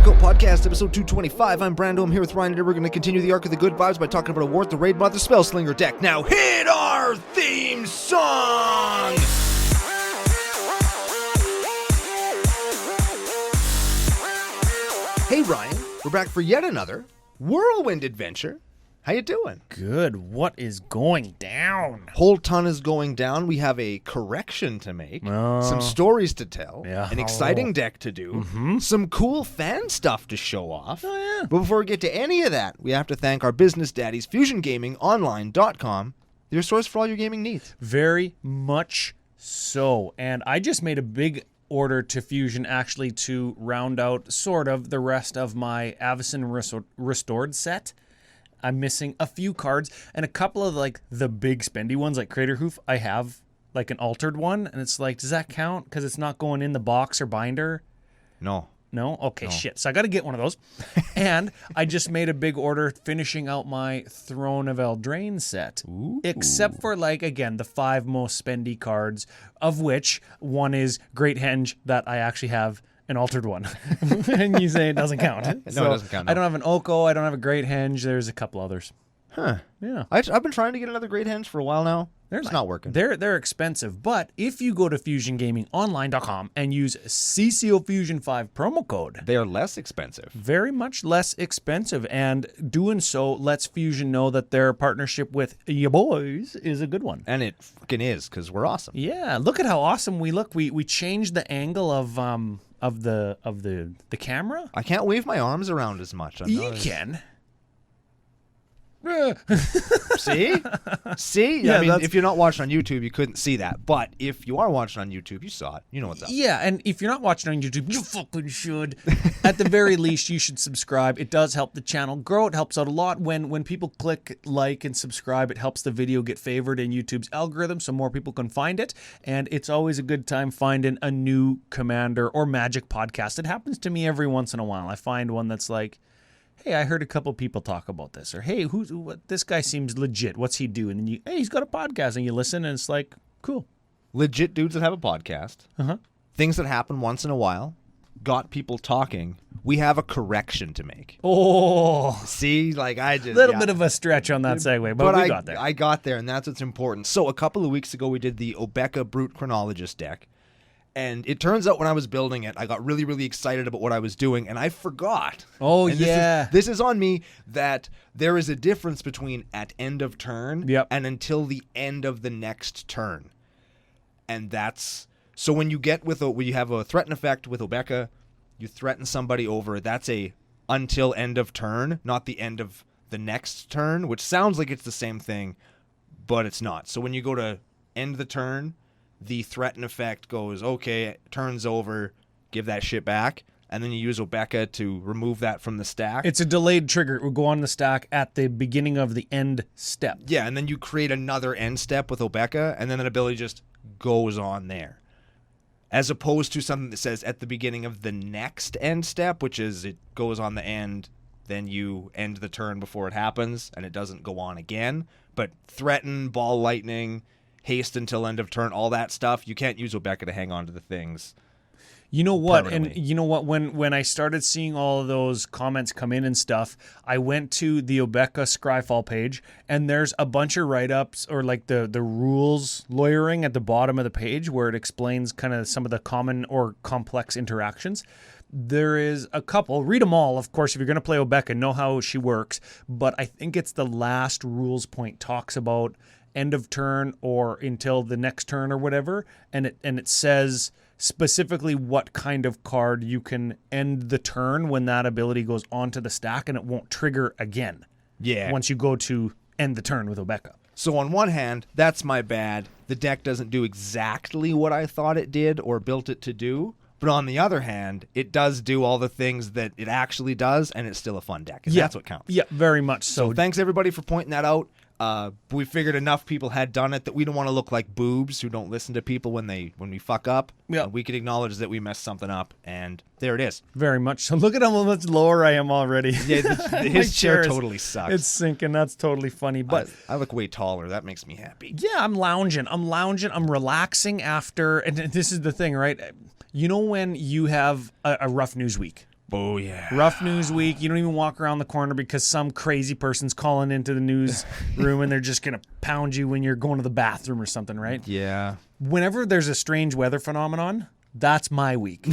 Cookout Podcast, episode 225. I'm Brando. I'm here with Ryan, and we're going to continue the arc of the good vibes by talking about a Wort, the Raidmother Spellslinger deck. Now hit our theme song! Hey Ryan, we're back for yet another whirlwind adventure. How you doing? Good. What is going down? Whole ton is going down. We have a correction to make, some stories to tell, an exciting deck to do, some cool fan stuff to show off. Oh, yeah. But before we get to any of that, we have to thank our business daddies, FusionGamingOnline.com, your source for all your gaming needs. Very much so. And I just made a big order to Fusion actually to round out sort of the rest of my Avacyn Restored set. I'm missing a few cards and a couple of like the big spendy ones like Crater Hoof. I have like an altered one and it's like, does that count? Because it's not going in the box or binder. No. No? Okay, shit. So I got to get one of those. And I just made a big order finishing out my Throne of Eldraine set. Ooh. Except for, like, again, the 5 most spendy cards, of which one is Great Henge that I actually have an altered one. And you say it doesn't count. No, it doesn't count. No. I don't have an Oko. I don't have a Great Henge. There's a couple others. Huh. Yeah. I've been trying to get another Great Henge for a while now. It's not working. They're expensive, but if you go to FusionGamingOnline.com and use CCO Fusion 5 promo code, they are less expensive. Very much less expensive, and doing so lets Fusion know that their partnership with ya boys is a good one. And it fucking is, because we're awesome. Yeah, look at how awesome we look. We changed the angle of the camera. I can't wave my arms around as much. You can. See? Yeah, I mean, if you're not watching on YouTube, you couldn't see that. But if you are watching on YouTube, you saw it. You know what's up. Yeah, and if you're not watching on YouTube, you fucking should. At the very least, you should subscribe. It does help the channel grow. It helps out a lot. When people click like and subscribe, it helps the video get favored in YouTube's algorithm so more people can find it. And it's always a good time finding a new Commander or Magic podcast. It happens to me every once in a while. I find one that's like, hey, I heard a couple people talk about this, or hey, this guy seems legit. What's he do? And then hey, he's got a podcast, and you listen, and it's like, cool. Legit dudes that have a podcast. Things that happen once in a while. Got people talking. We have a correction to make. Oh, see, like I just little bit of a stretch on that segue, but we got there. I got there, and that's what's important. So a couple of weeks ago, we did the Obeka Brute Chronologist deck. And it turns out when I was building it, I got really, really excited about what I was doing, and I forgot. Oh, and yeah. This is on me that there is a difference between at end of turn and until the end of the next turn. And that's... So when you have a threaten effect with Obeka, you threaten somebody over, that's a until end of turn, not the end of the next turn, which sounds like it's the same thing, but it's not. So when you go to end the turn, the threaten effect goes, okay, turn's over, give that shit back, and then you use Obeka to remove that from the stack. It's a delayed trigger. It will go on the stack at the beginning of the end step. Yeah, and then you create another end step with Obeka, and then that ability just goes on there. As opposed to something that says at the beginning of the next end step, which is it goes on the end, then you end the turn before it happens, and it doesn't go on again. But threaten, ball lightning, haste until end of turn, all that stuff, you can't use Obeka to hang on to the things. You know what? And you know what? When I started seeing all of those comments come in and stuff, I went to the Obeka Scryfall page, and there's a bunch of write-ups or like the rules lawyering at the bottom of the page where it explains kind of some of the common or complex interactions. There is a couple. Read them all, of course, if you're going to play Obeka, know how she works. But I think it's the last rules point talks about end of turn or until the next turn or whatever, and it says specifically what kind of card you can end the turn when that ability goes onto the stack, and it won't trigger again. Yeah. Once you go to end the turn with Obeka. So on one hand, that's my bad. The deck doesn't do exactly what I thought it did or built it to do. But on the other hand, it does do all the things that it actually does, and it's still a fun deck. And that's what counts. Yeah, very much so. So thanks everybody for pointing that out. We figured enough people had done it that we don't want to look like boobs who don't listen to people when we fuck up. Yeah. We could acknowledge that we messed something up, and there it is. Very much so. Look at how much lower I am already. Yeah, his chair totally sucks. It's sinking. That's totally funny. But I look way taller. That makes me happy. Yeah, I'm lounging. I'm relaxing after. And this is the thing, right? You know when you have a rough news week, Oh, yeah. Rough news week. You don't even walk around the corner because some crazy person's calling into the news room and they're just going to pound you when you're going to the bathroom or something, right? Yeah. Whenever there's a strange weather phenomenon, that's my week.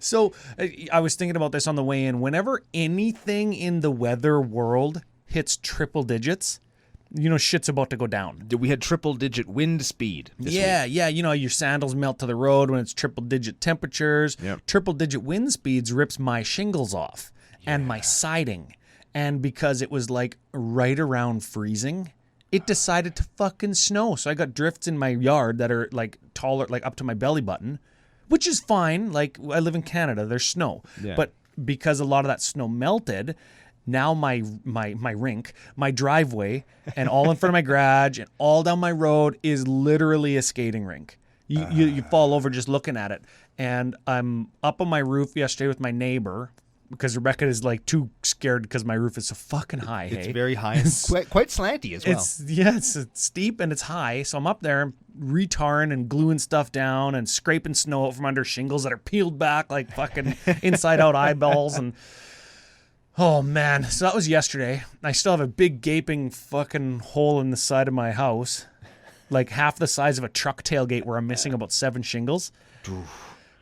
So I was thinking about this on the way in. Whenever anything in the weather world hits triple digits, shit's about to go down. We had triple-digit wind speed this week. Yeah. Your sandals melt to the road when it's triple-digit temperatures. Yep. Triple-digit wind speeds rips my shingles off and my siding. And because it was like right around freezing, it decided to fucking snow. So I got drifts in my yard that are like taller, like up to my belly button, which is fine. Like I live in Canada, there's snow. Yeah. But because a lot of that snow melted, now my rink, my driveway, and all in front of my garage and all down my road is literally a skating rink. You fall over just looking at it. And I'm up on my roof yesterday with my neighbor because Rebecca is like too scared because my roof is so fucking high. It's very high and quite slanty as well. It's steep and it's high. So I'm up there retarring and gluing stuff down and scraping snow out from under shingles that are peeled back like fucking inside out eyeballs and... Oh, man. So that was yesterday. I still have a big gaping fucking hole in the side of my house. Like half the size of a truck tailgate where I'm missing about 7 shingles.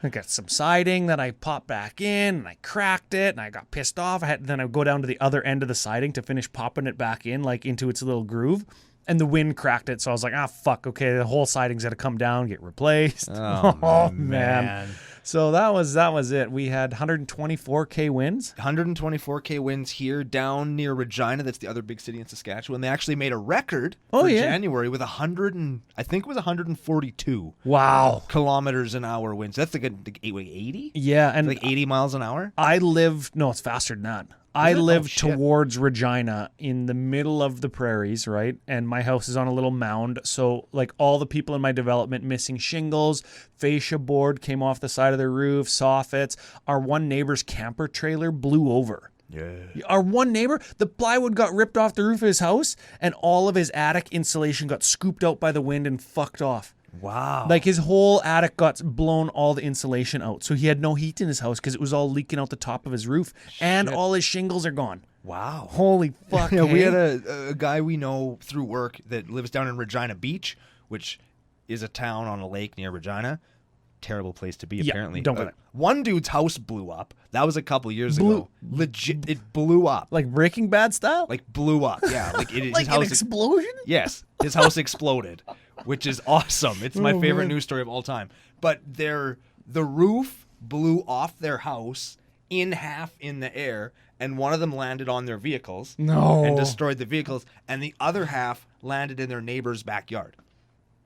I got some siding that I popped back in and I cracked it and I got pissed off. Then I go down to the other end of the siding to finish popping it back in like into its little groove. And the wind cracked it. So I was like, fuck. Okay, the whole siding's got to come down, get replaced. Oh man. So that was it. We had 124K wins. 124K wins here down near Regina. That's the other big city in Saskatchewan. They actually made a record for January with 142. Wow. Kilometers an hour winds. That's like 80? Yeah. And like 80 miles an hour? it's faster than that. I live towards Regina in the middle of the prairies, right? And my house is on a little mound. So, like, all the people in my development missing shingles, fascia board came off the side of their roof, soffits. Our one neighbor's camper trailer blew over. Yeah. Our one neighbor, the plywood got ripped off the roof of his house, and all of his attic insulation got scooped out by the wind and fucked off. Wow. Like his whole attic got blown all the insulation out. So he had no heat in his house because it was all leaking out the top of his roof. Shit. And all his shingles are gone. Wow. Holy fuck. Yeah, we had a guy we know through work that lives down in Regina Beach, which is a town on a lake near Regina. Terrible place to be, apparently. Don't get it. One dude's house blew up. That was a couple years ago. Legit, it blew up. Like Breaking Bad style? Like blew up, yeah. Like his house an explosion? Yes. His house exploded, which is awesome. It's my favorite news story of all time. But the roof blew off their house in half in the air, and one of them landed on their vehicles and destroyed the vehicles, and the other half landed in their neighbor's backyard.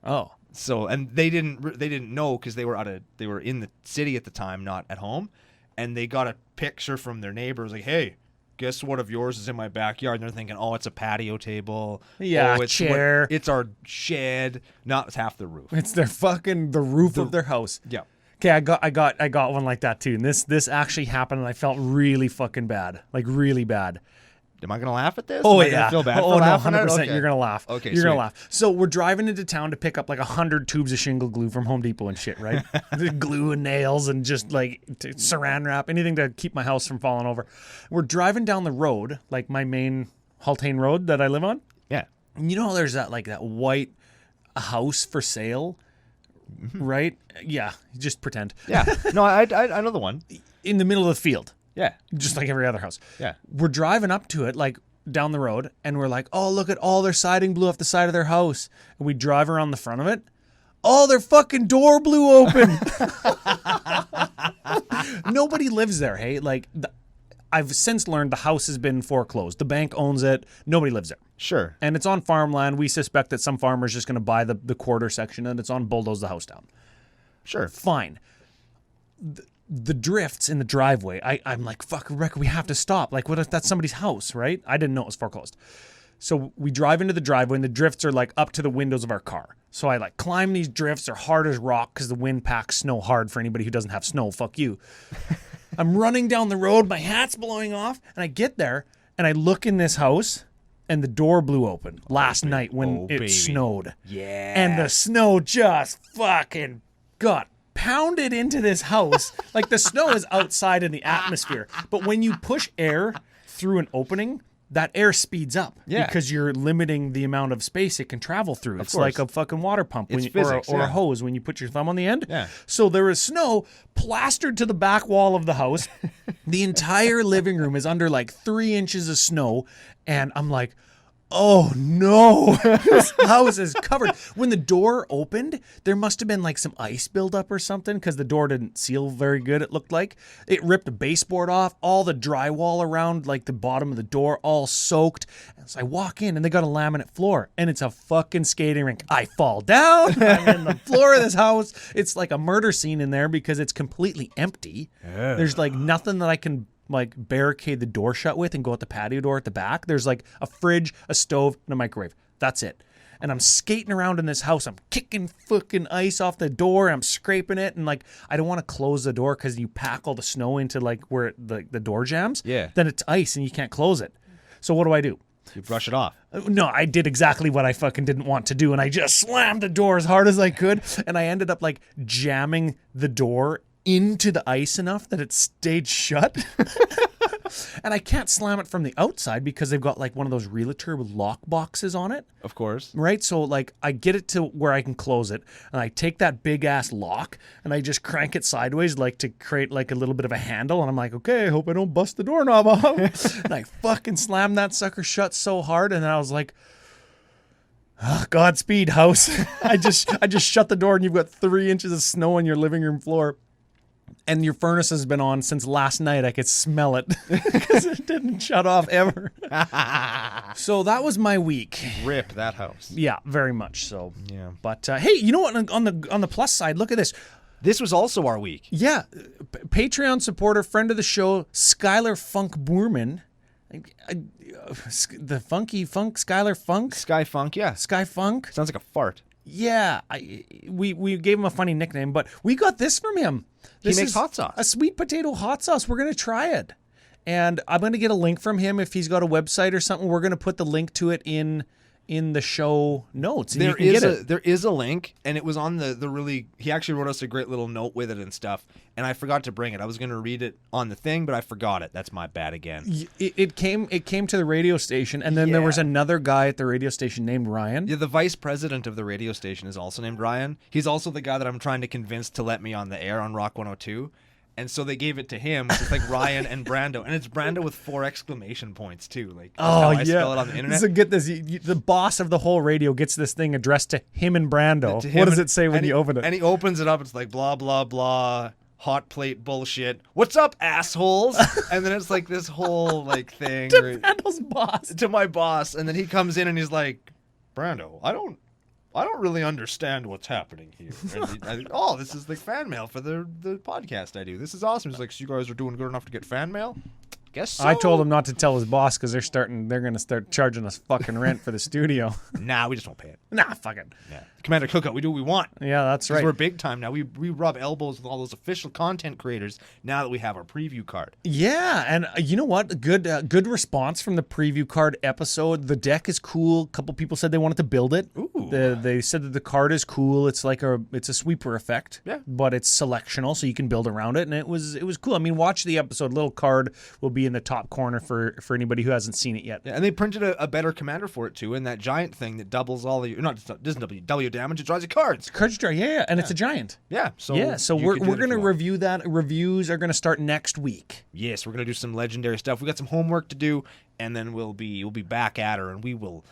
Oh. So, and they didn't know because they were in the city at the time, not at home, and they got a picture from their neighbors like, hey, guess what of yours is in my backyard? And they're thinking, oh, it's a patio table. Yeah, it's chair. It's our shed. No, it's half the roof. It's the roof of their house. Yeah. Okay, I got one like that too. And this actually happened, and I felt really fucking bad, like really bad. Am I gonna laugh at this? Oh, Am I yeah. gonna feel bad oh for no, laughing 100%. at it? Okay. You're gonna laugh. Okay, you're gonna laugh. So we're driving into town to pick up like 100 tubes of shingle glue from Home Depot and shit, right? Glue and nails and just like saran wrap, anything to keep my house from falling over. We're driving down the road, like my main Haltane Road that I live on. Yeah. And you know how there's that white house for sale, right? Yeah, just pretend. Yeah. No, I know the one. In the middle of the field. Yeah. Just like every other house. Yeah. We're driving up to it, like down the road, and we're like, oh, look at all their siding blew off the side of their house. And we drive around the front of it. Oh, their fucking door blew open. Nobody lives there, hey? Like, I've since learned the house has been foreclosed. The bank owns it. Nobody lives there. Sure. And it's on farmland. We suspect that some farmer's just going to buy the quarter section, and it's on bulldoze the house down. Sure. Fine. The drifts in the driveway, I'm like, fuck, Rebecca, we have to stop. Like, what if that's somebody's house, right? I didn't know it was foreclosed. So we drive into the driveway, and the drifts are like up to the windows of our car. So I like climb these drifts. They're hard as rock because the wind packs snow hard for anybody who doesn't have snow. Fuck you. I'm running down the road. My hat's blowing off. And I get there, and I look in this house, and the door blew open last night when it snowed. Yeah. And the snow just fucking got pounded into this house. Like the snow is outside in the atmosphere. But when you push air through an opening, that air speeds up because you're limiting the amount of space it can travel through. It's like a fucking water pump or a hose when you put your thumb on the end. Yeah. So there is snow plastered to the back wall of the house. The entire living room is under like 3 inches of snow. And I'm like, oh no, this house is covered. When the door opened, there must have been like some ice buildup or something because the door didn't seal very good, it looked like. It ripped a baseboard off, all the drywall around like the bottom of the door, all soaked. And so I walk in and they got a laminate floor and it's a fucking skating rink. I fall down. I'm in the floor of this house. It's like a murder scene in there because it's completely empty. Yeah. There's like nothing that I can like barricade the door shut with and go out the patio door at the back. There's like a fridge, a stove, and a microwave. That's it. And I'm skating around in this house. I'm kicking fucking ice off the door. And I'm scraping it. And like, I don't want to close the door because you pack all the snow into like where the door jams. Yeah. Then it's ice and you can't close it. So what do? You brush it off. No, I did exactly what I fucking didn't want to do. And I just slammed the door as hard as I could. And I ended up like jamming the door into the ice enough that it stayed shut. And I can't slam it from the outside because they've got like one of those realtor lock boxes on it. Of course. Right? So like I get it to where I can close it and I take that big ass lock and I just crank it sideways like to create like a little bit of a handle. And I'm like, okay, I hope I don't bust the doorknob off. And I fucking slammed that sucker shut so hard. And then I was like, oh, Godspeed, house. I just shut the door and you've got 3 inches of snow on your living room floor. And your furnace has been on since last night. I could smell it because it didn't shut off ever. So that was my week. Rip that house. Yeah, very much so. Yeah. But hey, you know what? On the plus side, look at this. This was also our week. Yeah. Patreon supporter, friend of the show, Skylar Funk Boorman. The funky funk, Skylar Funk? Sky Funk, yeah. Sky Funk. Sounds like a fart. Yeah, we gave him a funny nickname, but we got this from him. He makes hot sauce. A sweet potato hot sauce. We're going to try it. And I'm going to get a link from him if he's got a website or something. We're going to put the link to it in the show notes. And there is a link, and it was on the really... He actually wrote us a great little note with it and stuff, and I forgot to bring it. I was going to read it on the thing, but I forgot it. That's my bad again. It came to the radio station, and then there was another guy at the radio station named Ryan. Yeah, the vice president of the radio station is also named Ryan. He's also the guy that I'm trying to convince to let me on the air on Rock 102. And so they gave it to him. It's like Ryan and Brando. And it's Brando with 4 exclamation points, too. Like, how I spell it on the internet. So get this. The boss of the whole radio gets this thing addressed to him and Brando. What does it say when you open it? And he opens it up. It's like, blah, blah, blah. Hot plate bullshit. What's up, assholes? And then it's like this whole like thing. To Brando's boss. To my boss. And then he comes in and he's like, Brando, I don't really understand what's happening here. This is like fan mail for the podcast I do. This is awesome. He's like, so you guys are doing good enough to get fan mail? Guess so. I told him not to tell his boss because they're going to start charging us fucking rent for the studio. Nah, we just won't pay it. Nah, fuck it. Yeah. Commander Cookout, we do what we want. Yeah, that's right. We're big time now. We rub elbows with all those official content creators now that we have our preview card. Yeah, and you know what? Good response from the preview card episode. The deck is cool. A couple people said they wanted to build it. Ooh. They said that the card is cool. It's like it's a sweeper effect. Yeah. But it's selectional, so you can build around it, and it was cool. I mean, watch the episode. Little card will be in the top corner for anybody who hasn't seen it yet. Yeah, and they printed a better commander for it too, and that giant thing that doubles all the doesn't double your damage. It draws your cards. Cards draw, and it's a giant. Yeah, so we're gonna review that. Reviews are gonna start next week. Yes, we're gonna do some legendary stuff. We got some homework to do, and then we'll be back at her, and we will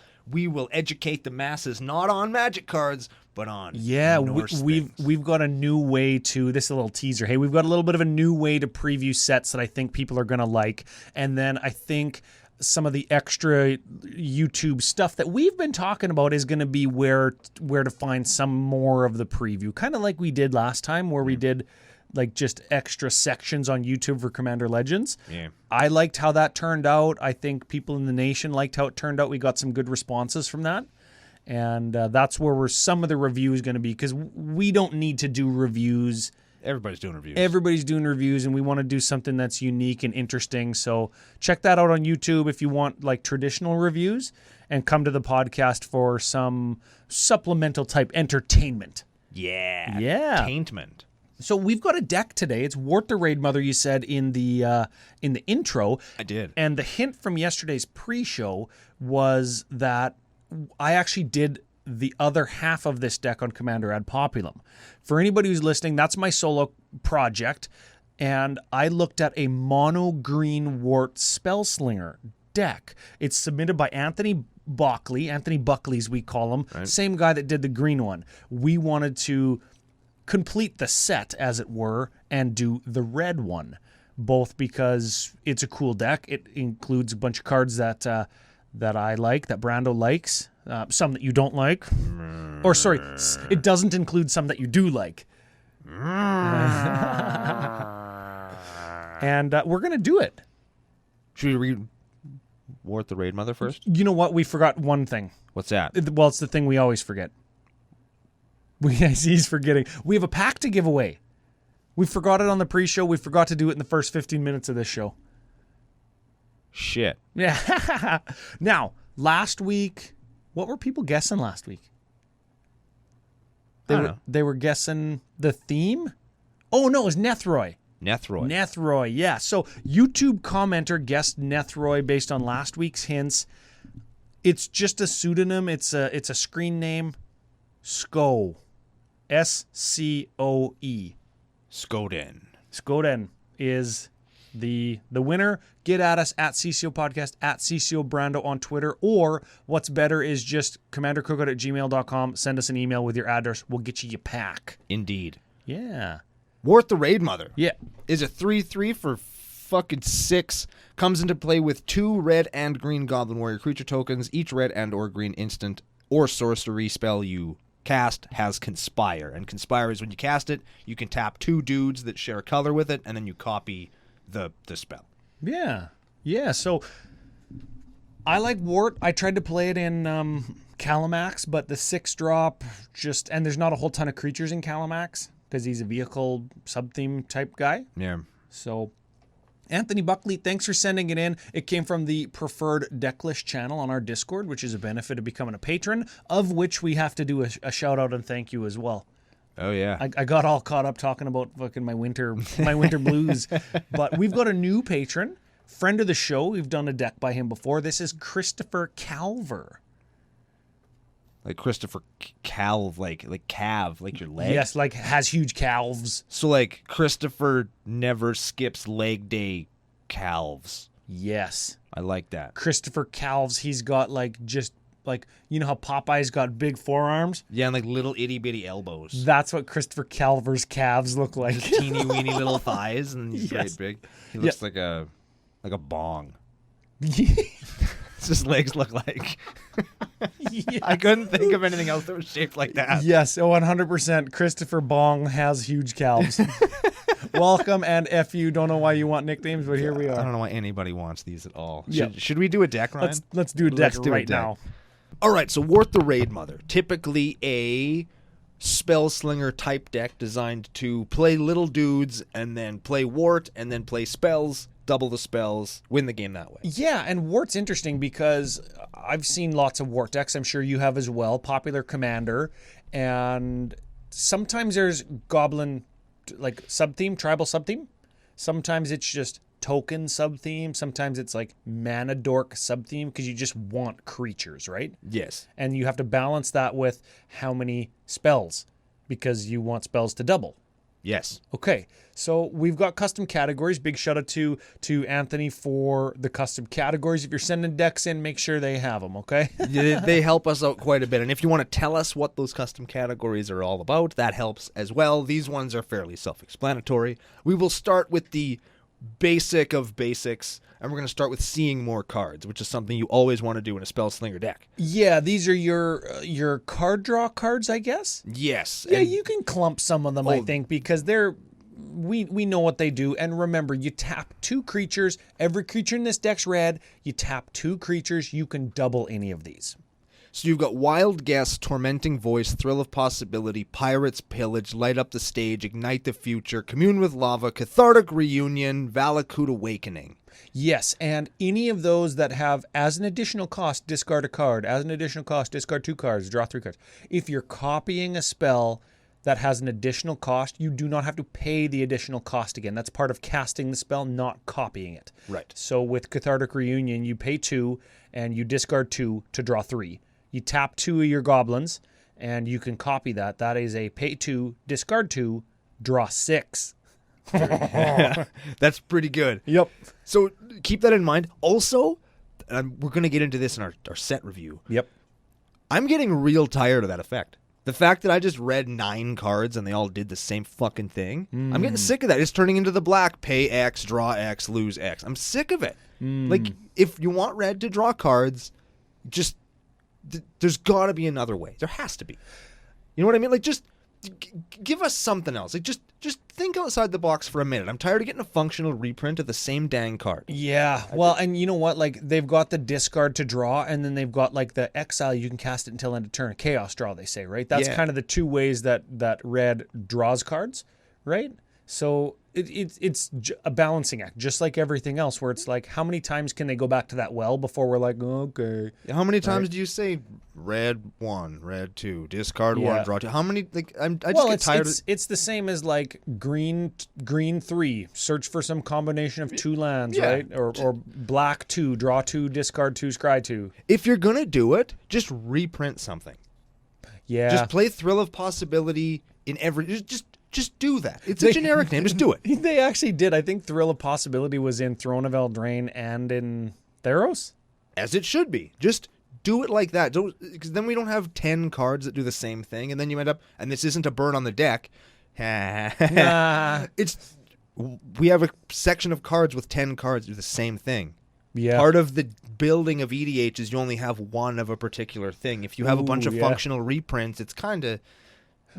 educate the masses not on Magic cards, but on Norse we've got a new way to, this is a little teaser. Hey, we've got a little bit of a new way to preview sets that I think people are gonna like, and then I think some of the extra YouTube stuff that we've been talking about is going to be where to find some more of the preview, kind of like we did last time where we did like just extra sections on YouTube for Commander Legends. Yeah. I liked how that turned out. I think people in the nation liked how it turned out. We got some good responses from that. And that's where some of the review is going to be, because we don't need to do reviews. Everybody's doing reviews, and we want to do something that's unique and interesting. So check that out on YouTube if you want like traditional reviews, and come to the podcast for some supplemental type entertainment. Yeah. Yeah. Entertainment. So we've got a deck today. It's Wort the Raidmother, you said in the intro. I did. And the hint from yesterday's pre-show was that I actually did the other half of this deck on Commander ad Populum. For anybody who's listening, that's my solo project. And I looked at a mono green Wort Spellslinger deck. It's submitted by Anthony Buckley's we call him. Right. Same guy that did the green one. We wanted to complete the set, as it were, and do the red one. Both because it's a cool deck. It includes a bunch of cards that I like, that Brando likes. Some that you don't like. Or sorry, it doesn't include some that you do like. And we're going to do it. Should we read Wort the Raidmother first? You know what? We forgot one thing. What's that? Well, it's the thing we always forget. He's forgetting. We have a pack to give away. We forgot it on the pre-show. We forgot to do it in the first 15 minutes of this show. Shit. Yeah. Now, last week, what were people guessing last week? They were guessing the theme? Oh, no, it was Nethroy. Nethroy, yeah. So YouTube commenter guessed Nethroy based on last week's hints. It's just a pseudonym. It's a screen name. Scoe. S-C-O-E. Skoden is the winner. Get at us at CCO Podcast, at CCO Brando on Twitter, or what's better is just commandercookout@gmail.com. Send us an email with your address. We'll get you your pack. Indeed. Yeah. Wort the Raidmother. Yeah. Is a 3/3 for fucking 6. Comes into play with 2 red and green Goblin Warrior creature tokens. Each red and or green instant or sorcery spell you cast has Conspire. And Conspire is when you cast it, you can tap 2 dudes that share a color with it, and then you copy the spell. Yeah. Yeah, so I like Wort. I tried to play it in Calamax, but the 6-drop just... And there's not a whole ton of creatures in Calamax, because he's a vehicle sub-theme type guy. Yeah. So... Anthony Buckley, thanks for sending it in. It came from the preferred decklist channel on our Discord, which is a benefit of becoming a patron, of which we have to do a shout out and thank you as well. Oh yeah. I got all caught up talking about fucking my winter blues. But we've got a new patron, friend of the show. We've done a deck by him before. This is Christopher Calver. Like Christopher Calv, like calve, like your leg? Yes, like has huge calves. So like Christopher never skips leg day calves. Yes. I like that. Christopher Calves, he's got like just like, you know how Popeye's got big forearms? Yeah, and like little itty bitty elbows. That's what Christopher Calver's calves look like. Just teeny weeny little thighs, and he's great big. He looks like a bong. His legs look like. Yes. I couldn't think of anything else that was shaped like that. Yes, 100%. Christopher Bong has huge calves. Welcome, and F you. Don't know why you want nicknames, but here we are. I don't know why anybody wants these at all. Should we do a deck, Ryan? Let's do a deck right now. All right, so Wort the Raidmother. Typically a Spellslinger type deck designed to play little dudes and then play Wort and then play spells, double the spells, win the game that way. Yeah, and Wort's interesting because I've seen lots of Wort decks. I'm sure you have as well. Popular Commander. And sometimes there's Goblin, like, sub-theme, tribal sub-theme. Sometimes it's just token sub-theme. Sometimes it's like mana dork sub-theme because you just want creatures, right? Yes. And you have to balance that with how many spells because you want spells to double. Yes. Okay, so we've got custom categories. Big shout out to Anthony for the custom categories. If you're sending decks in, make sure they have them, okay? They help us out quite a bit. And if you want to tell us what those custom categories are all about, that helps as well. These ones are fairly self-explanatory. We will start with the basic of basics, and we're going to start with seeing more cards, which is something you always want to do in a Spellslinger deck. Yeah, these are your card draw cards, I guess? Yes. Yeah, you can clump some of them, I think, because we know what they do. And remember, you tap 2 creatures. Every creature in this deck's red. You tap 2 creatures. You can double any of these. So you've got Wild Guess, Tormenting Voice, Thrill of Possibility, Pirate's Pillage, Light Up the Stage, Ignite the Future, Commune with Lava, Cathartic Reunion, Valakut Awakening. Yes, and any of those that have, as an additional cost, discard a card. As an additional cost, discard 2 cards, draw 3 cards. If you're copying a spell that has an additional cost, you do not have to pay the additional cost again. That's part of casting the spell, not copying it. Right. So with Cathartic Reunion, you pay 2 and you discard 2 to draw 3. You tap 2 of your goblins and you can copy that. That is a pay 2, discard 2, draw 6. That's pretty good. Yep. So keep that in mind. Also, we're going to get into this in our set review. Yep. I'm getting real tired of that effect. The fact that I just read 9 cards and they all did the same fucking thing. I'm getting sick of that. It's turning into the black. Pay X, draw X, lose X. I'm sick of it. Like, if you want red to draw cards, just there's got to be another way. There has to be. You know what I mean? Like, just give us something else. Like, just think outside the box for a minute. I'm tired of getting a functional reprint of the same dang card. Yeah. Well, and you know what? Like, they've got the discard to draw, and then they've got, like, the exile. You can cast it until end of turn. Chaos draw, they say, right? That's kind of the 2 ways that red draws cards, right? So it's a balancing act, just like everything else, where it's like, how many times can they go back to that well before we're like, okay? How many times do you say red 1, red 2, discard 1, draw 2? How many? Like, I just get tired. It's the same as like green 3, search for some combination of 2 lands, right? Or black 2, draw 2, discard 2, scry 2. If you're gonna do it, just reprint something. Yeah. Just play Thrill of Possibility in every. Just do that. It's a generic name. Just do it. They actually did. I think Thrill of Possibility was in Throne of Eldraine and in Theros. As it should be. Just do it like that. Because then we don't have 10 cards that do the same thing, and then you end up, and this isn't a burn on the deck. Nah. We have a section of cards with 10 cards that do the same thing. Yeah. Part of the building of EDH is you only have one of a particular thing. If you have a bunch of functional reprints, it's kind of...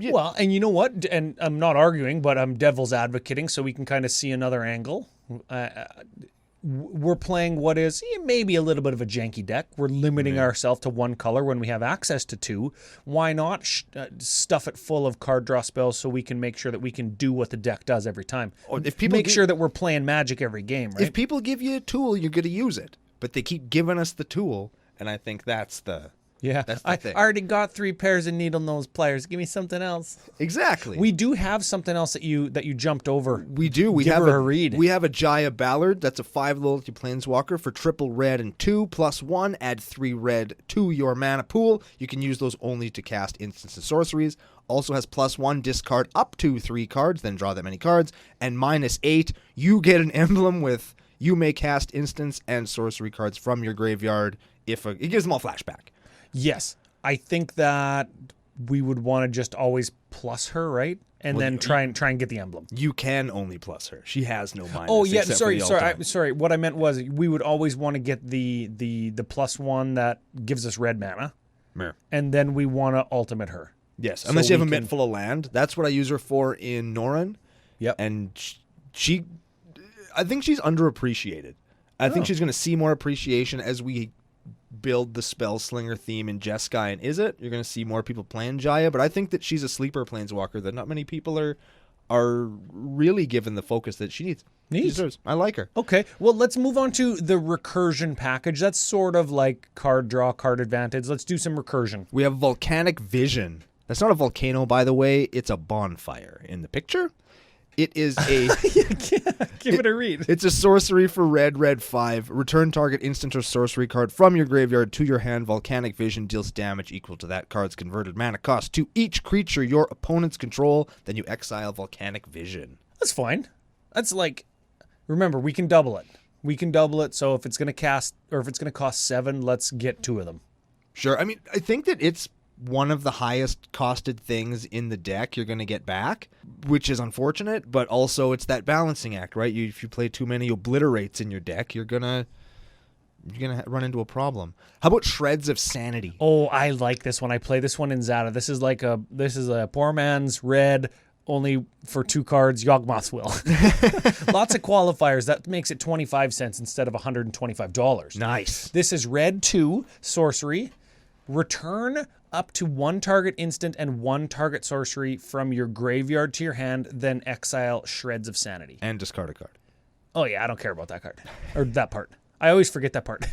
Yeah. Well, and you know what? And I'm not arguing, but I'm devil's advocating, so we can kind of see another angle. We're playing what is maybe a little bit of a janky deck. We're limiting ourselves to 1 color when we have access to 2. Why not stuff it full of card draw spells so we can make sure that we can do what the deck does every time? Or if people make sure that we're playing Magic every game, right? If people give you a tool, you're going to use it. But they keep giving us the tool, and I think that's the... Yeah, I already got 3 pairs of needle nose pliers. Give me something else. Exactly. We do have something else that you jumped over. We do. We Give have her a read. We have a Jaya Ballard. That's a 5 loyalty planeswalker for triple red and 2 +1. Add 3 red to your mana pool. You can use those only to cast instants and sorceries. Also has +1, discard up to 3 cards, then draw that many cards. And -8, you get an emblem with you may cast instants and sorcery cards from your graveyard. It gives them all flashback. Yes, I think that we would want to just always plus her, right? And then try and get the emblem. You can only plus her. She has no minus. Oh yeah, sorry. What I meant was we would always want to get the +1 that gives us red mana, and then we want to ultimate her. Yes, so unless you have a mitt full of land. That's what I use her for in Norrin. Yep. And I think she's underappreciated. I think she's going to see more appreciation as we build the Spellslinger theme in Jeskai and Izzet. You're going to see more people playing Jaya, but I think that she's a sleeper planeswalker that not many people are really given the focus that she needs. She deserves. I like her. Okay, well, let's move on to the recursion package. That's sort of like card draw, card advantage. Let's do some recursion. We have Volcanic Vision. That's not a volcano, by the way. It's a bonfire in the picture. It is a... Give it a read. It's a sorcery for red 5. Return target instant or sorcery card from your graveyard to your hand. Volcanic Vision deals damage equal to that card's converted mana cost to each creature your opponents control. Then you exile Volcanic Vision. That's fine. That's like... Remember, we can double it. So if it's going to cast... Or if it's going to cost 7, let's get 2 of them. Sure. I mean, I think that it's one of the highest costed things in the deck you're going to get back, which is unfortunate, but also it's that balancing act, right? If you play too many obliterates in your deck, you're going to run into a problem. How about Shreds of Sanity? Oh, I like this one. I play this one in Zada. This is a poor man's red, only for 2 cards, Yawgmoth's Will. Lots of qualifiers. That makes it 25 cents instead of $125. Nice. This is red 2, sorcery. Return up to 1 target instant and 1 target sorcery from your graveyard to your hand, then exile Shreds of Sanity. And discard a card. Oh yeah, I don't care about that card. Or that part. I always forget that part.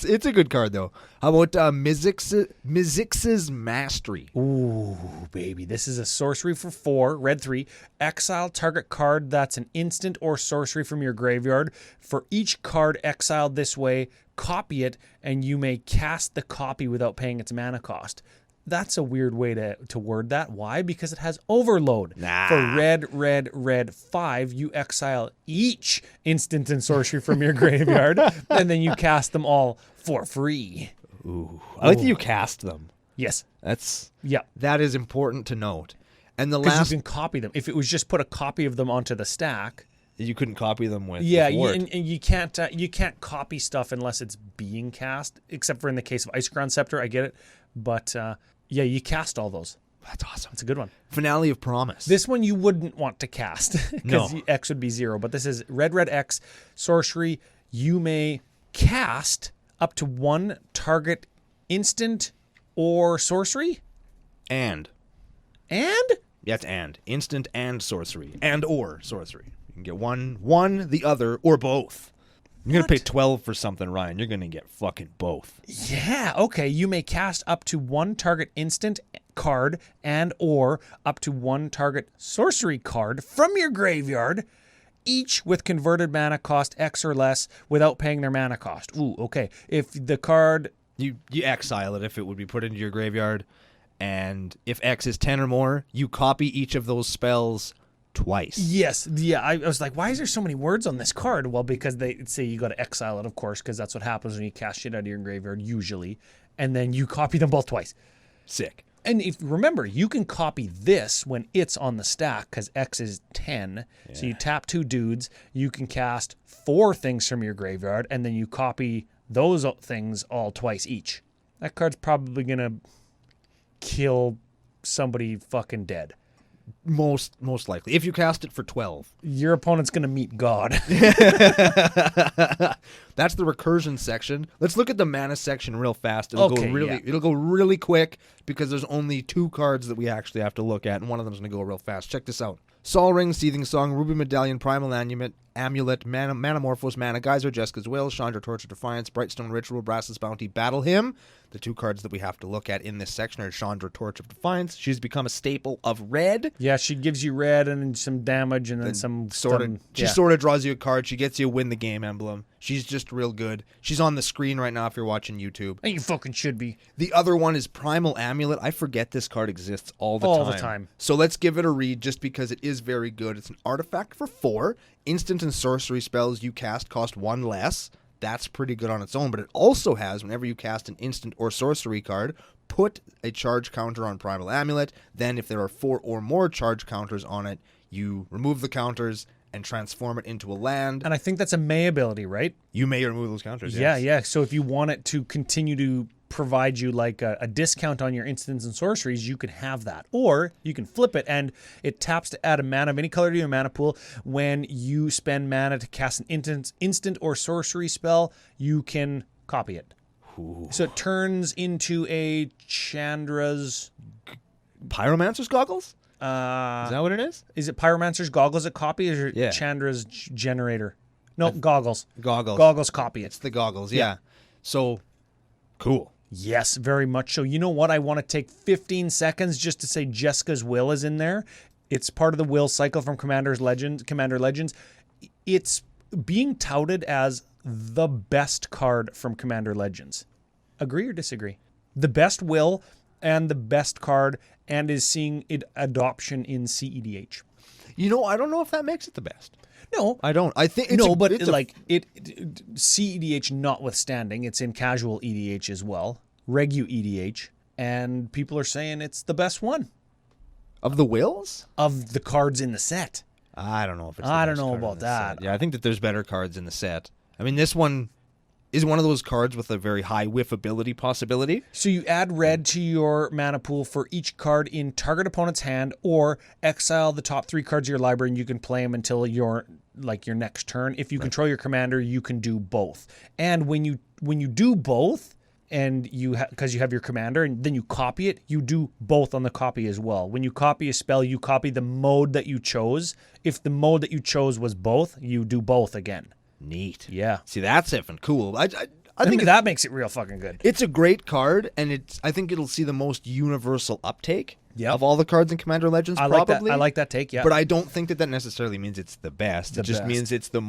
It's a good card, though. How about Mizzix's Mastery? Ooh, baby. This is a sorcery for 4, red 3. Exile target card that's an instant or sorcery from your graveyard. For each card exiled this way, copy it, and you may cast the copy without paying its mana cost. That's a weird way to word that. Why? Because it has overload. For red 5, you exile each instant and sorcery from your graveyard, and then you cast them all for free. Ooh. I like that you cast them. Yes. That is important to note. And the last, you can copy them. If it was just put a copy of them onto the stack, you couldn't copy them with. And you can't copy stuff unless it's being cast, except for in the case of Icecrown Scepter. I get it, but. Yeah, you cast all those. That's awesome. It's a good one. Finale of Promise. This one you wouldn't want to cast because X would be 0. But this is red X sorcery. You may cast up to 1 target instant or sorcery. And? Yeah, it's and. Instant and sorcery. And or sorcery. You can get one, the other, or both. You're going to pay 12 for something, Ryan. You're going to get fucking both. Yeah, okay. You may cast up to 1 target instant card and or up to 1 target sorcery card from your graveyard, each with converted mana cost X or less without paying their mana cost. Ooh, okay. If the card... You exile it if it would be put into your graveyard, and if X is 10 or more, you copy each of those spells twice. Yes. Yeah. I was like, why is there so many words on this card? Well, because they say you got to exile it, of course, because that's what happens when you cast shit out of your graveyard, usually. And then you copy them both twice. Sick. And if remember, you can copy this when it's on the stack because X is 10. Yeah. So you tap 2 dudes. You can cast 4 things from your graveyard, and then you copy those things all twice each. That card's probably going to kill somebody fucking dead. Most likely. If you cast it for 12. Your opponent's going to meet God. That's the recursion section. Let's look at the mana section real fast. It'll go really quick because there's only 2 cards that we actually have to look at, and one of them is going to go real fast. Check this out. Sol Ring, Seething Song, Ruby Medallion, Primal Amulet, Manamorphose, Mana Geyser, Jeska's Will, Chandra Torch of Defiance, Brightstone Ritual, Brass's Bounty, Battle Hymn. The 2 cards that we have to look at in this section are Chandra Torch of Defiance. She's become a staple of red. Yeah, she gives you red and some damage and then some... She sort of draws you a card. She gets you a win the game emblem. She's just real good. She's on the screen right now if you're watching YouTube. And you fucking should be. The other one is Primal Amulet. I forget this card exists all the time. So let's give it a read just because it is very good. It's an artifact for 4. Instant and sorcery spells you cast cost 1 less. That's pretty good on its own, but it also has, whenever you cast an instant or sorcery card, put a charge counter on Primal Amulet. Then if there are 4 or more charge counters on it, you remove the counters and transform it into a land. And I think that's a May ability, right? You may remove those counters, yes. Yeah. So if you want it to continue to provide you like a discount on your instants and sorceries, you can have that. Or you can flip it, and it taps to add a mana of any color to your mana pool. When you spend mana to cast an instant or sorcery spell, you can copy it. Ooh. So it turns into a Chandra's... Pyromancer's Goggles? Is that what it is? Is it Pyromancer's Goggles that copy, or Chandra's Generator? No, Goggles. Goggles copy it. It's the Goggles, yeah. So, cool. Yes, very much so. You know what? I want to take 15 seconds just to say Jeska's Will is in there. It's part of the Will cycle from Commander Legends. It's being touted as the best card from Commander Legends. Agree or disagree? The best Will and the best card, and is seeing adoption in CEDH. You know, I don't know if that makes it the best. No, I don't. I think it's CEDH notwithstanding, it's in casual EDH as well, Regu EDH, and people are saying it's the best one of the wills of the cards in the set. I don't know if it's. I don't know about that. Yeah, I think that there's better cards in the set. I mean, this one is one of those cards with a very high whiffability possibility. So you add red to your mana pool for each card in target opponent's hand, or exile the top 3 cards of your library, and you can play them until your next turn. If you control your commander, you can do both. And when you do both, and because you have your commander, and then you copy it, you do both on the copy as well. When you copy a spell, you copy the mode that you chose. If the mode that you chose was both, you do both again. Neat. Yeah. See, that's effing cool. I think that makes it real fucking good. It's a great card, and I think it'll see the most universal uptake of all the cards in Commander Legends, probably. I like that take, yeah. But I don't think that necessarily means it's the best. It just means it's the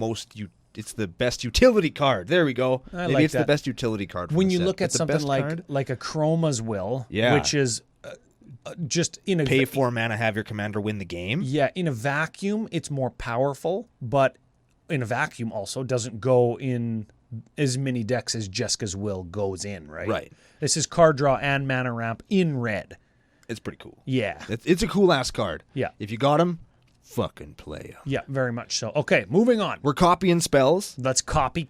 it's the best utility card. There we go. Maybe it's the best utility card. When you look at something like a Chroma's Will, which is just in a... Pay 4 mana, have your commander win the game. Yeah, in a vacuum, it's more powerful, but in a vacuum also doesn't go in as many decks as Jeska's Will goes in, right? Right. This is card draw and mana ramp in red. It's pretty cool. Yeah. It's a cool-ass card. Yeah. If you got him, fucking play him. Yeah, very much so. Okay, moving on. We're copying spells. Let's copy.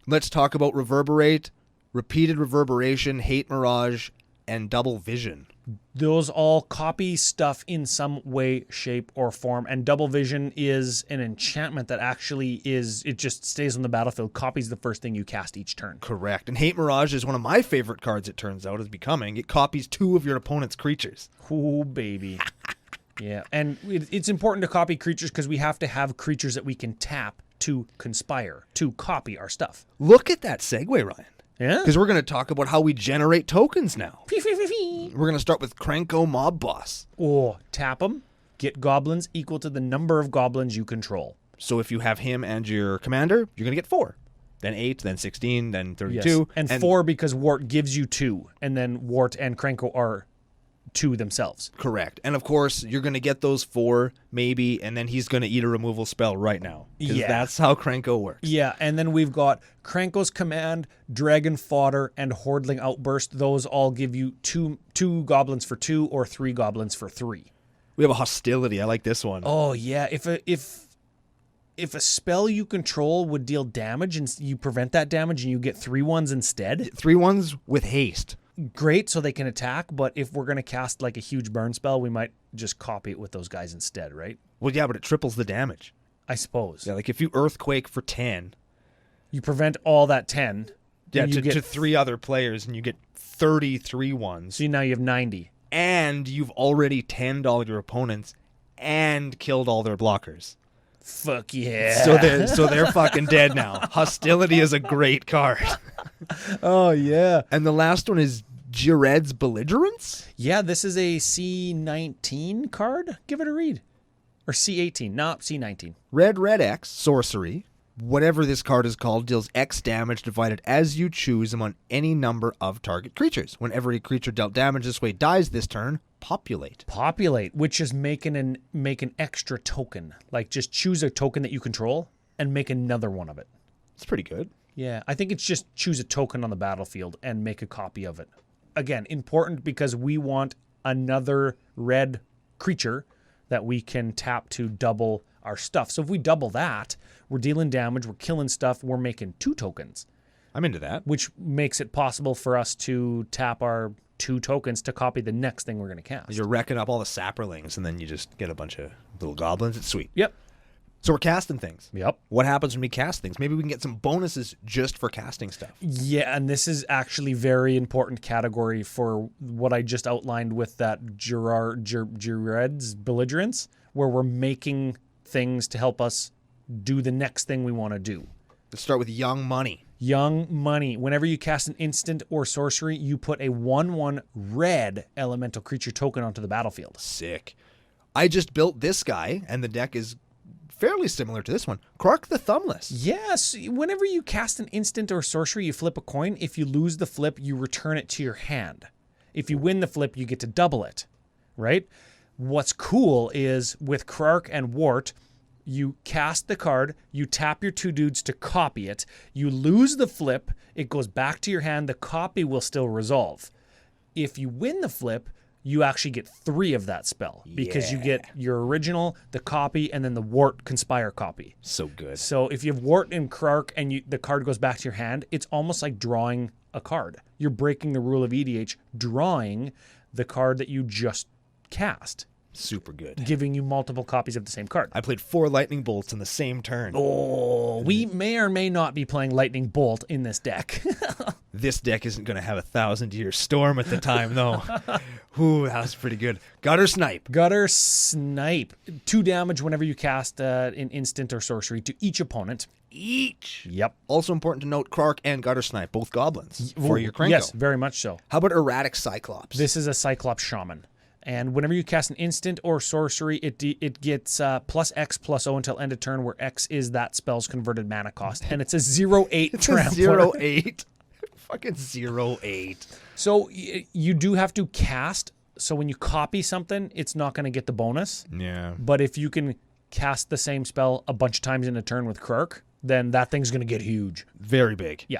Let's talk about Reverberate, Repeated Reverberation, Hate Mirage, and Double Vision. Those all copy stuff in some way, shape, or form. And Double Vision is an enchantment that actually it just stays on the battlefield, copies the first thing you cast each turn. Correct. And Hate Mirage is one of my favorite cards, it turns out, is becoming. It copies 2 of your opponent's creatures. Ooh, baby. Yeah, and it's important to copy creatures because we have to have creatures that we can tap to conspire, to copy our stuff. Look at that segue, Ryan. Yeah? Because we're going to talk about how we generate tokens now. We're going to start with Krenko Mob Boss. Oh, tap them, get goblins equal to the number of goblins you control. So if you have him and your commander, you're going to get 4. Then 8, then 16, then 32. Yes. And 4 because Wort gives you 2, and then Wort and Krenko are 2 themselves. Correct. And of course, you're going to get those 4, maybe, and then he's going to eat a removal spell right now. Because that's how Krenko works. Yeah, and then we've got Krenko's Command, Dragon Fodder, and Hordling Outburst. Those all give you two goblins for 2 or 3 goblins for 3. We have a Hostility. I like this one. Oh, yeah. If a spell you control would deal damage and you prevent that damage and you get 3 ones instead. 3 ones with haste. Great, so they can attack, but if we're going to cast like a huge burn spell, we might just copy it with those guys instead, right? Well, yeah, but it triples the damage. I suppose. Yeah, like if you Earthquake for 10... You prevent all that 10. Yeah, to 3 other players, and you get 33 ones. So now you have 90. And you've already 10'd all your opponents and killed all their blockers. Fuck yeah. So they're fucking dead now. Hostility is a great card. Oh, yeah. And the last one is Gired's Belligerence? Yeah, this is a C19 card. Give it a read. Or C18. No, C19. Red, X, sorcery. Whatever this card is called deals X damage divided as you choose among any number of target creatures. Whenever a creature dealt damage this way dies this turn, populate. Populate, which is make an extra token. Like just choose a token that you control and make another one of it. It's pretty good. Yeah, I think it's just choose a token on the battlefield and make a copy of it. Again, important because we want another red creature that we can tap to double our stuff. So if we double that, we're dealing damage, we're killing stuff, we're making 2 tokens. I'm into that. Which makes it possible for us to tap our 2 tokens to copy the next thing we're going to cast. You're wrecking up all the sapperlings, and then you just get a bunch of little goblins. It's sweet. Yep. So we're casting things. Yep. What happens when we cast things? Maybe we can get some bonuses just for casting stuff. Yeah, and this is actually very important category for what I just outlined with that Gired's Belligerence, where we're making things to help us do the next thing we want to do. Let's start with Young Money. Young Money. Whenever you cast an instant or sorcery, you put a 1/1 red elemental creature token onto the battlefield. Sick. I just built this guy, and the deck is fairly similar to this one. Krark the Thumbless. Yes. Whenever you cast an instant or sorcery, you flip a coin. If you lose the flip, you return it to your hand. If you win the flip, you get to double it, right? What's cool is with Krark and Wort, you cast the card, you tap your 2 dudes to copy it, you lose the flip, it goes back to your hand, the copy will still resolve. If you win the flip, you actually get 3 of that spell because you get your original, the copy, and then the Wort Conspire copy. So good. So if you have Wort and Krark and the card goes back to your hand, it's almost like drawing a card. You're breaking the rule of EDH, drawing the card that you just cast. Super good. Giving you multiple copies of the same card. I played 4 lightning bolts in the same turn. Oh, we may or may not be playing lightning bolt in this deck. This deck isn't going to have 1,000-year storm at the time, though. Ooh, that was pretty good. Gutter Snipe. Gutter Snipe. 2 damage whenever you cast an instant or sorcery to each opponent. Each. Yep. Also important to note, Krark and Gutter Snipe, both goblins for your Krenko. Yes, very much so. How about Erratic Cyclops? This is a Cyclops Shaman. And whenever you cast an instant or sorcery, it gets plus X plus O until end of turn, where X is that spell's converted mana cost. And it's a 0/8 trampler. 0/8. Fucking 0/8. So you do have to cast. So when you copy something, it's not going to get the bonus. Yeah. But if you can cast the same spell a bunch of times in a turn with Krark, then that thing's going to get huge. Very big. Yeah.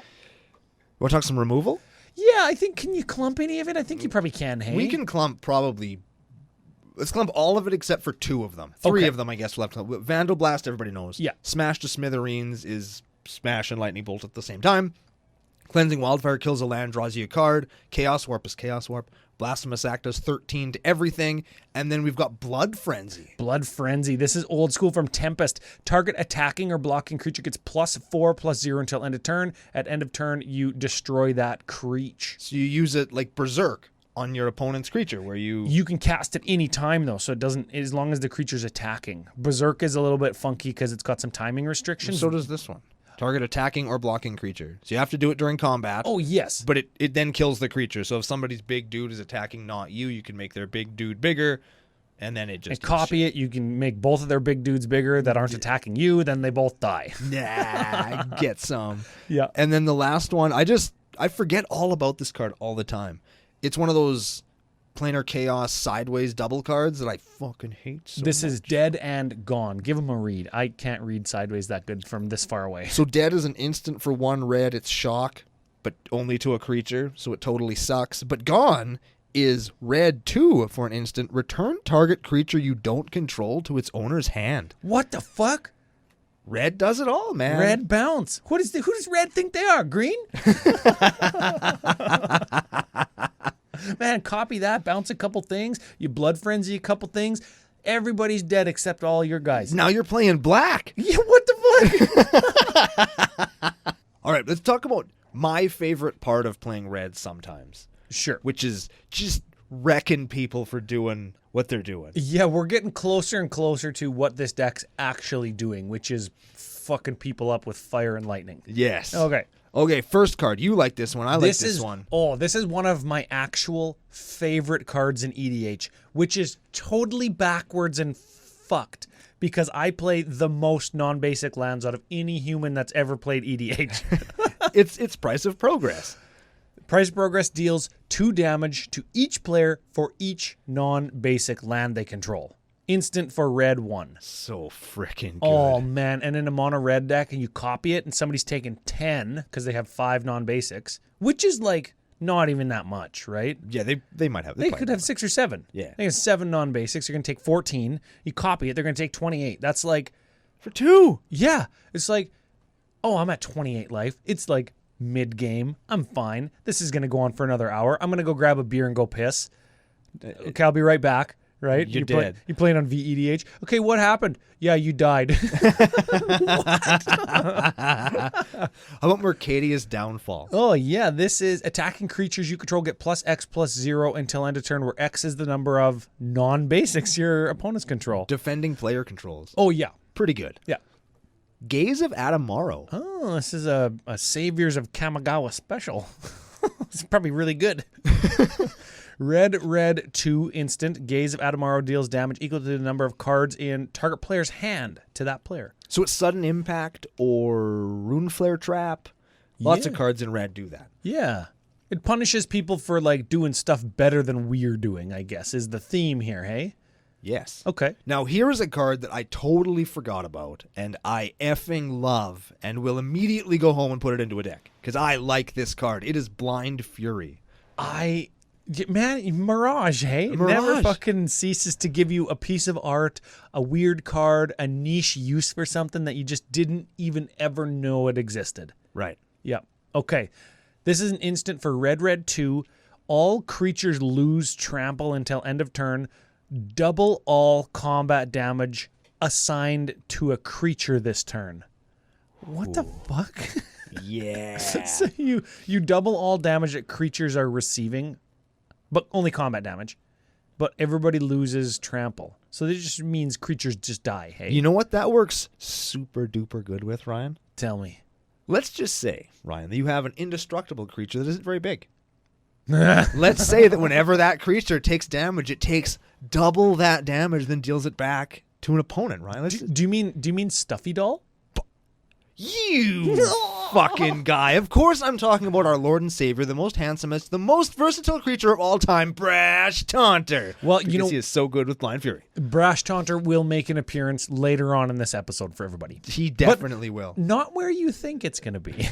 Want to talk some removal? Yeah, I think, can you clump any of it? I think you probably can, hey? We can clump probably... Let's clump all of it except for 2 of them. 3 of them, I guess, left. Vandal Blast, everybody knows. Yeah. Smash to Smithereens is Smash and Lightning Bolt at the same time. Cleansing Wildfire kills a land, draws you a card. Chaos Warp is Chaos Warp. Blasphemous Act does 13 to everything. And then we've got Blood Frenzy. Blood Frenzy. This is old school from Tempest. Target attacking or blocking creature gets +4/+0 until end of turn. At end of turn, you destroy that creature. So you use it like Berserk on your opponent's creature, where you can cast it any time, though, so it doesn't, as long as the creature's attacking. Berserk is a little bit funky because it's got some timing restrictions. So does this one. Target attacking or blocking creature. So you have to do it during combat. Oh, yes. But it then kills the creature. So if somebody's big dude is attacking not you, you can make their big dude bigger, and then it just... And copy it. You can make both of their big dudes bigger that aren't attacking you, then they both die. Nah, get some. Yeah. And then the last one, I forget all about this card all the time. It's one of those Planar Chaos sideways double cards that I fucking hate so This much. is Dead and Gone. Give them a read. I can't read sideways that good from this far away. So Dead is an instant for 1 red. It's shock, but only to a creature, so it totally sucks. But Gone is red 2 for an instant. Return target creature you don't control to its owner's hand. What the fuck? Red does it all, man. Red bounce. Who does Red think they are? Green? Man, copy that, bounce a couple things, you Blood Frenzy a couple things. Everybody's dead except all your guys. Now you're playing black. Yeah, what the fuck? All right, let's talk about my favorite part of playing red sometimes. Sure. Which is just wrecking people for doing what they're doing. Yeah, we're getting closer and closer to what this deck's actually doing, which is fucking people up with fire and lightning. Yes. Okay, first card. You like this one. I like this one. Oh, this is one of my actual favorite cards in EDH, which is totally backwards and fucked because I play the most non-basic lands out of any human that's ever played EDH. It's Price of Progress. Price of Progress deals 2 damage to each player for each non-basic land they control. Instant for red 1. So freaking good. Oh, man. And in a mono red deck, and you copy it, and somebody's taking 10 because they have 5 non-basics, which is like not even that much, right? Yeah, they might have. They could have 6 or 7. Yeah. They have 7 non-basics. You're going to take 14. You copy it, they're going to take 28. That's like... For 2. Yeah. It's like, oh, I'm at 28 life. It's like mid-game. I'm fine. This is going to go on for another hour. I'm going to go grab a beer and go piss. Okay, I'll be right back. Right? You're dead. You're playing on VEDH. Okay, what happened? Yeah, you died. What? How about Mercadius Downfall? Oh, yeah. This is attacking creatures you control get +X+0 until end of turn, where X is the number of non-basics your opponents control. Defending player controls. Oh, yeah. Pretty good. Yeah. Gaze of Adamaro. Oh, this is a Saviors of Kamigawa special. It's probably really good. Red 2 instant. Gaze of Adamaro deals damage equal to the number of cards in target player's hand to that player. So it's sudden impact or rune flare trap. Lots of cards in red do that. Yeah. It punishes people for like doing stuff better than we're doing, I guess, is the theme here, hey? Yes. Okay. Now here is a card that I totally forgot about and I effing love and will immediately go home and put it into a deck because I like this card. It is Blind Fury. Man, Mirage, hey? It never fucking ceases to give you a piece of art, a weird card, a niche use for something that you just didn't even ever know it existed. Right. Yeah. Okay. This is an instant for red 2. All creatures lose trample until end of turn. double all combat damage assigned to a creature this turn. What the fuck? Yeah. So you double all damage that creatures are receiving, but only combat damage. But everybody loses trample. So this just means creatures just die, hey? You know what that works super duper good with, Ryan? Tell me. Let's just say, Ryan, that you have an indestructible creature that isn't very big. Let's say that whenever that creature takes damage, it takes double that damage, then deals it back to an opponent, Ryan. Do you mean Stuffy Doll? You fucking guy. Of course I'm talking about our Lord and Savior, the most handsomest, the most versatile creature of all time, Brash Taunter. Well, because he is so good with Blind Fury. Brash Taunter will make an appearance later on in this episode for everybody. He definitely will. Not where you think it's going to be.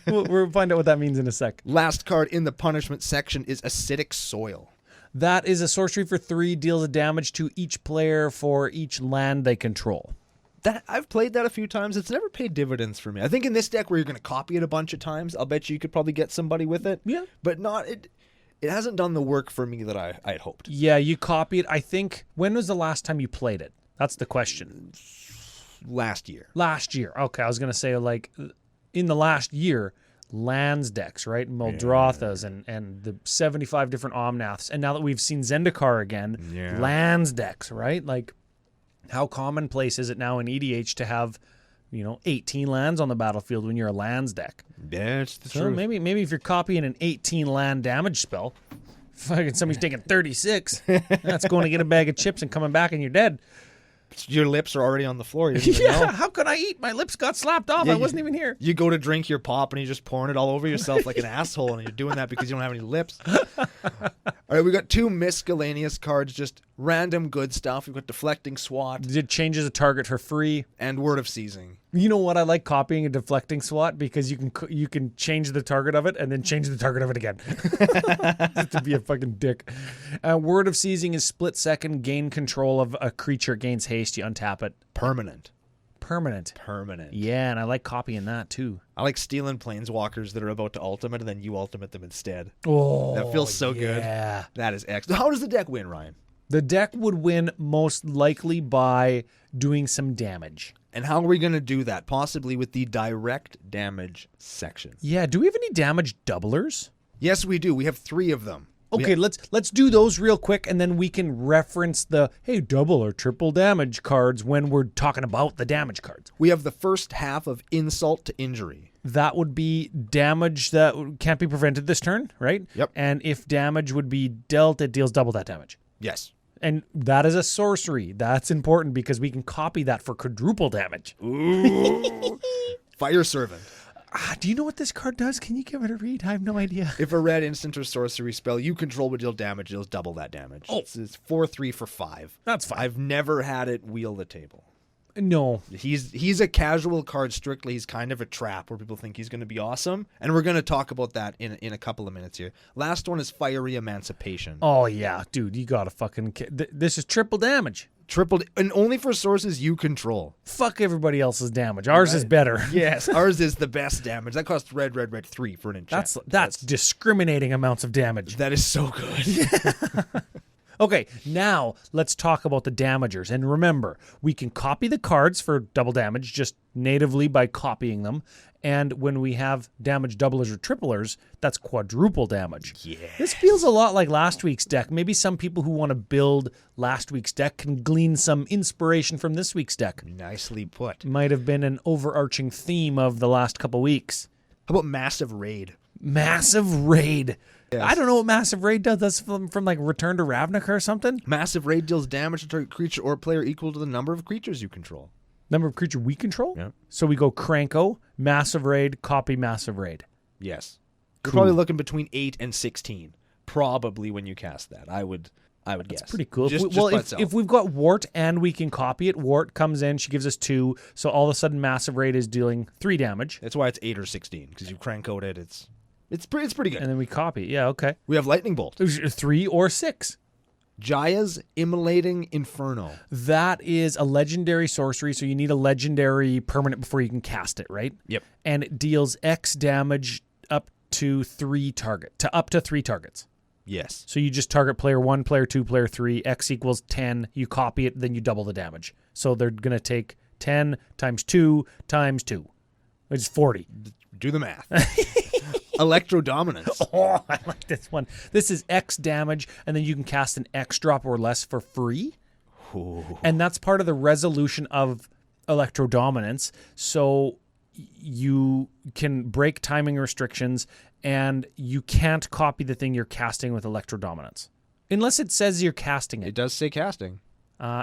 We'll find out what that means in a sec. Last card in the punishment section is Acidic Soil. That is a sorcery for 3, deals a damage to each player for each land they control. I've played that a few times. It's never paid dividends for me. I think in this deck where you're going to copy it a bunch of times, I'll bet you could probably get somebody with it. Yeah. But it hasn't done the work for me that I had hoped. Yeah, you copy it. I think, when was the last time you played it? That's the question. Last year. Last year. Okay, I was going to say, like, in the last year, lands decks, right? Muldrothas and the 75 different Omnaths. And now that we've seen Zendikar again, lands decks, right? Like, how commonplace is it now in EDH to have, 18 lands on the battlefield when you're a lands deck? Yeah, it's the so truth. maybe if you're copying an 18 land damage spell, fucking somebody's taking 36, that's going to get a bag of chips and coming back and you're dead. Your lips are already on the floor. You didn't even know. How could I eat? My lips got slapped off. I wasn't even here. You go to drink your pop and you're just pouring it all over yourself like an asshole, and you're doing that because you don't have any lips. All right, we got 2 miscellaneous cards, just random good stuff. We've got Deflecting SWAT. It changes a target for free. And Word of Seizing. You know what? I like copying a Deflecting SWAT because you can change the target of it and then change the target of it again. Just to be a fucking dick. Word of Seizing is split second, gain control of a creature, gains haste, you untap it. Permanent. Permanent. Yeah, and I like copying that too. I like stealing planeswalkers that are about to ultimate and then you ultimate them instead. Oh, that feels so good. Yeah. That is excellent. How does the deck win, Ryan? The deck would win most likely by doing some damage. And how are we going to do that? Possibly with the direct damage section. Yeah, do we have any damage doublers? Yes, we do. We have 3 of them. Okay, let's do those real quick, and then we can reference the, double or triple damage cards when we're talking about the damage cards. We have the first half of Insult to Injury. That would be damage that can't be prevented this turn, right? Yep. And if damage would be dealt, it deals double that damage. Yes. And that is a sorcery. That's important because we can copy that for quadruple damage. Ooh. Fire Servant. Do you know what this card does? Can you give it a read? I have no idea. If a red instant or sorcery spell you control would deal damage, deals double that damage. Oh. It's 4/3 for 5. That's fine. I've never had it wheel the table. No. He's a casual card strictly. He's kind of a trap where people think he's going to be awesome. And we're going to talk about that in a couple of minutes here. Last one is Fiery Emancipation. Oh, yeah. Dude, you got to fucking... This is triple damage. Tripled, and only for sources you control. Fuck everybody else's damage. Ours is better. Yes, ours is the best damage. That costs red 3 for an enchantment. That's discriminating amounts of damage. That is so good. Okay, now let's talk about the damagers. And remember, we can copy the cards for double damage just natively by copying them. And when we have damage doublers or triplers, that's quadruple damage. Yeah. This feels a lot like last week's deck. Maybe some people who want to build last week's deck can glean some inspiration from this week's deck. Nicely put. Might have been an overarching theme of the last couple weeks. How about Massive Raid? Massive Raid. Yes. I don't know what Massive Raid does. That's from like Return to Ravnica or something. Massive Raid deals damage to target creature or player equal to the number of creatures you control. Number of creature we control? Yeah. So we go Cranko, Massive Raid, copy Massive Raid. Yes. Cool. You're probably looking between 8 and 16. Probably when you cast that. I would guess. That's pretty cool. Just if we've got Wort and we can copy it, Wort comes in, she gives us 2, so all of a sudden Massive Raid is dealing 3 damage. That's why it's 8 or 16, because you crank-code it. It's pretty good. And then we copy. Yeah, okay. We have Lightning Bolt. 3 or 6. Jaya's Immolating Inferno. That is a legendary sorcery, so you need a legendary permanent before you can cast it, right? Yep. And it deals X damage up to 3 targets. Yes. So you just target player 1, player 2, player 3, X equals 10, you copy it, then you double the damage. So they're going to take 10 times 2 times 2, which is 40. Do the math. Electro Dominance. Oh, I like this one. This is X damage, and then you can cast an X drop or less for free. Ooh. And that's part of the resolution of Electro Dominance. So you can break timing restrictions, and you can't copy the thing you're casting with Electro Dominance. Unless it says you're casting it. It does say casting.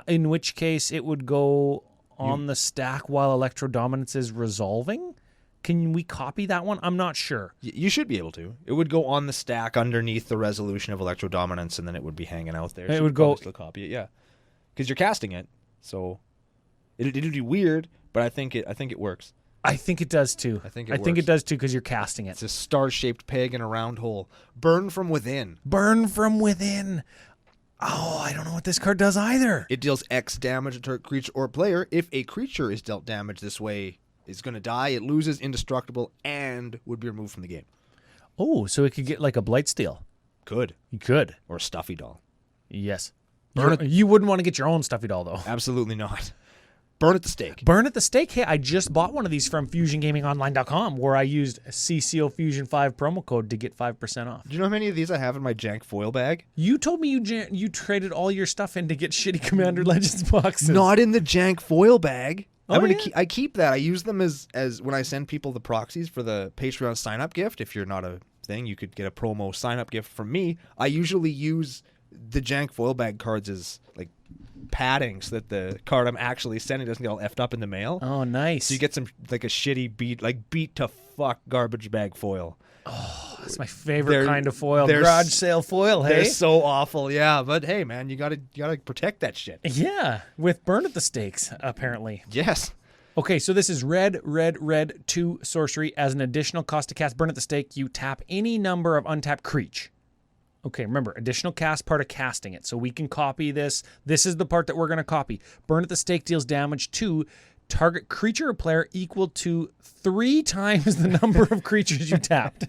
In which case it would go on the stack while Electro Dominance is resolving. Can we copy that one? I'm not sure. You should be able to. It would go on the stack underneath the resolution of Electro Dominance, and then it would be hanging out there. It would go. Still copy it, yeah. Because you're casting it, so it'd be weird, but I think it works. I think it does too. I think it does too because you're casting it. It's a star-shaped peg in a round hole. Burn from within. Burn from within. Oh, I don't know what this card does either. It deals X damage to a creature or player. If a creature is dealt damage this way, it's going to die. It loses indestructible and would be removed from the game. Oh, so it could get like a Blightsteel. Could. You could. Or a Stuffy Doll. Yes. You wouldn't want to get your own Stuffy Doll, though. Absolutely not. Burn at the stake. Burn at the stake. Hey, I just bought one of these from FusionGamingOnline.com where I used CCO Fusion 5 promo code to get 5% off. Do you know how many of these I have in my jank foil bag? You told me you traded all your stuff in to get shitty Commander Legends boxes. Not in the jank foil bag. Oh, I keep that. I use them as when I send people the proxies for the Patreon sign-up gift. If you're not a thing, you could get a promo sign-up gift from me. I usually use the jank foil bag cards as like padding so that the card I'm actually sending doesn't get all effed up in the mail. Oh, nice. So you get some like a shitty beat to fuck garbage bag foil. Oh, that's my favorite kind of foil. Garage sale foil, hey? They're so awful, yeah. But hey, man, you gotta protect that shit. Yeah, with Burn at the Stakes, apparently. Yes. Okay, so this is red, 2 sorcery. As an additional cost to cast Burn at the Stake, you tap any number of untapped creature. Okay, remember, additional cast part of casting it. So we can copy this. This is the part that we're going to copy. Burn at the Stake deals damage to target creature or player equal to 3 times the number of creatures you tapped.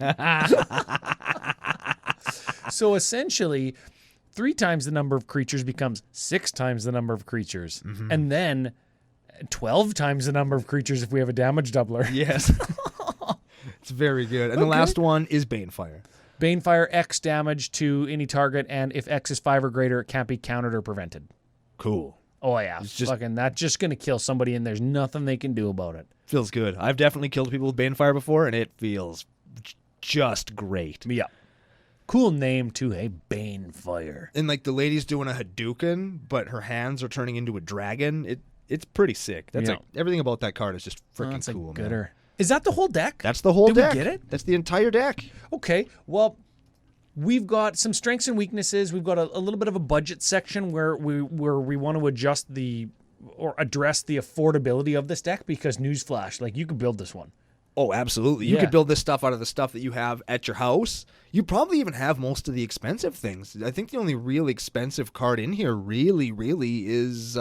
So essentially, 3 times the number of creatures becomes 6 times the number of creatures. Mm-hmm. And then 12 times the number of creatures if we have a damage doubler. Yes. It's very good. And the last one is Bane Fire. Bane Fire, X damage to any target, and if X is 5 or greater, it can't be countered or prevented. Cool. Oh, yeah. That's just going to kill somebody, and there's nothing they can do about it. Feels good. I've definitely killed people with Bane Fire before, and it feels just great. Yeah. Cool name, too, hey? Bane Fire. And, like, the lady's doing a Hadouken, but her hands are turning into a dragon. It's pretty sick. That's everything about that card is just freaking cool, man. Gooder. Is that the whole deck? That's the whole deck. Did we get it? That's the entire deck. Okay, well, we've got some strengths and weaknesses. We've got a little bit of a budget section where we want to adjust or address the affordability of this deck because newsflash, like you could build this one. Oh, absolutely. You could build this stuff out of the stuff that you have at your house. You probably even have most of the expensive things. I think the only really expensive card in here really is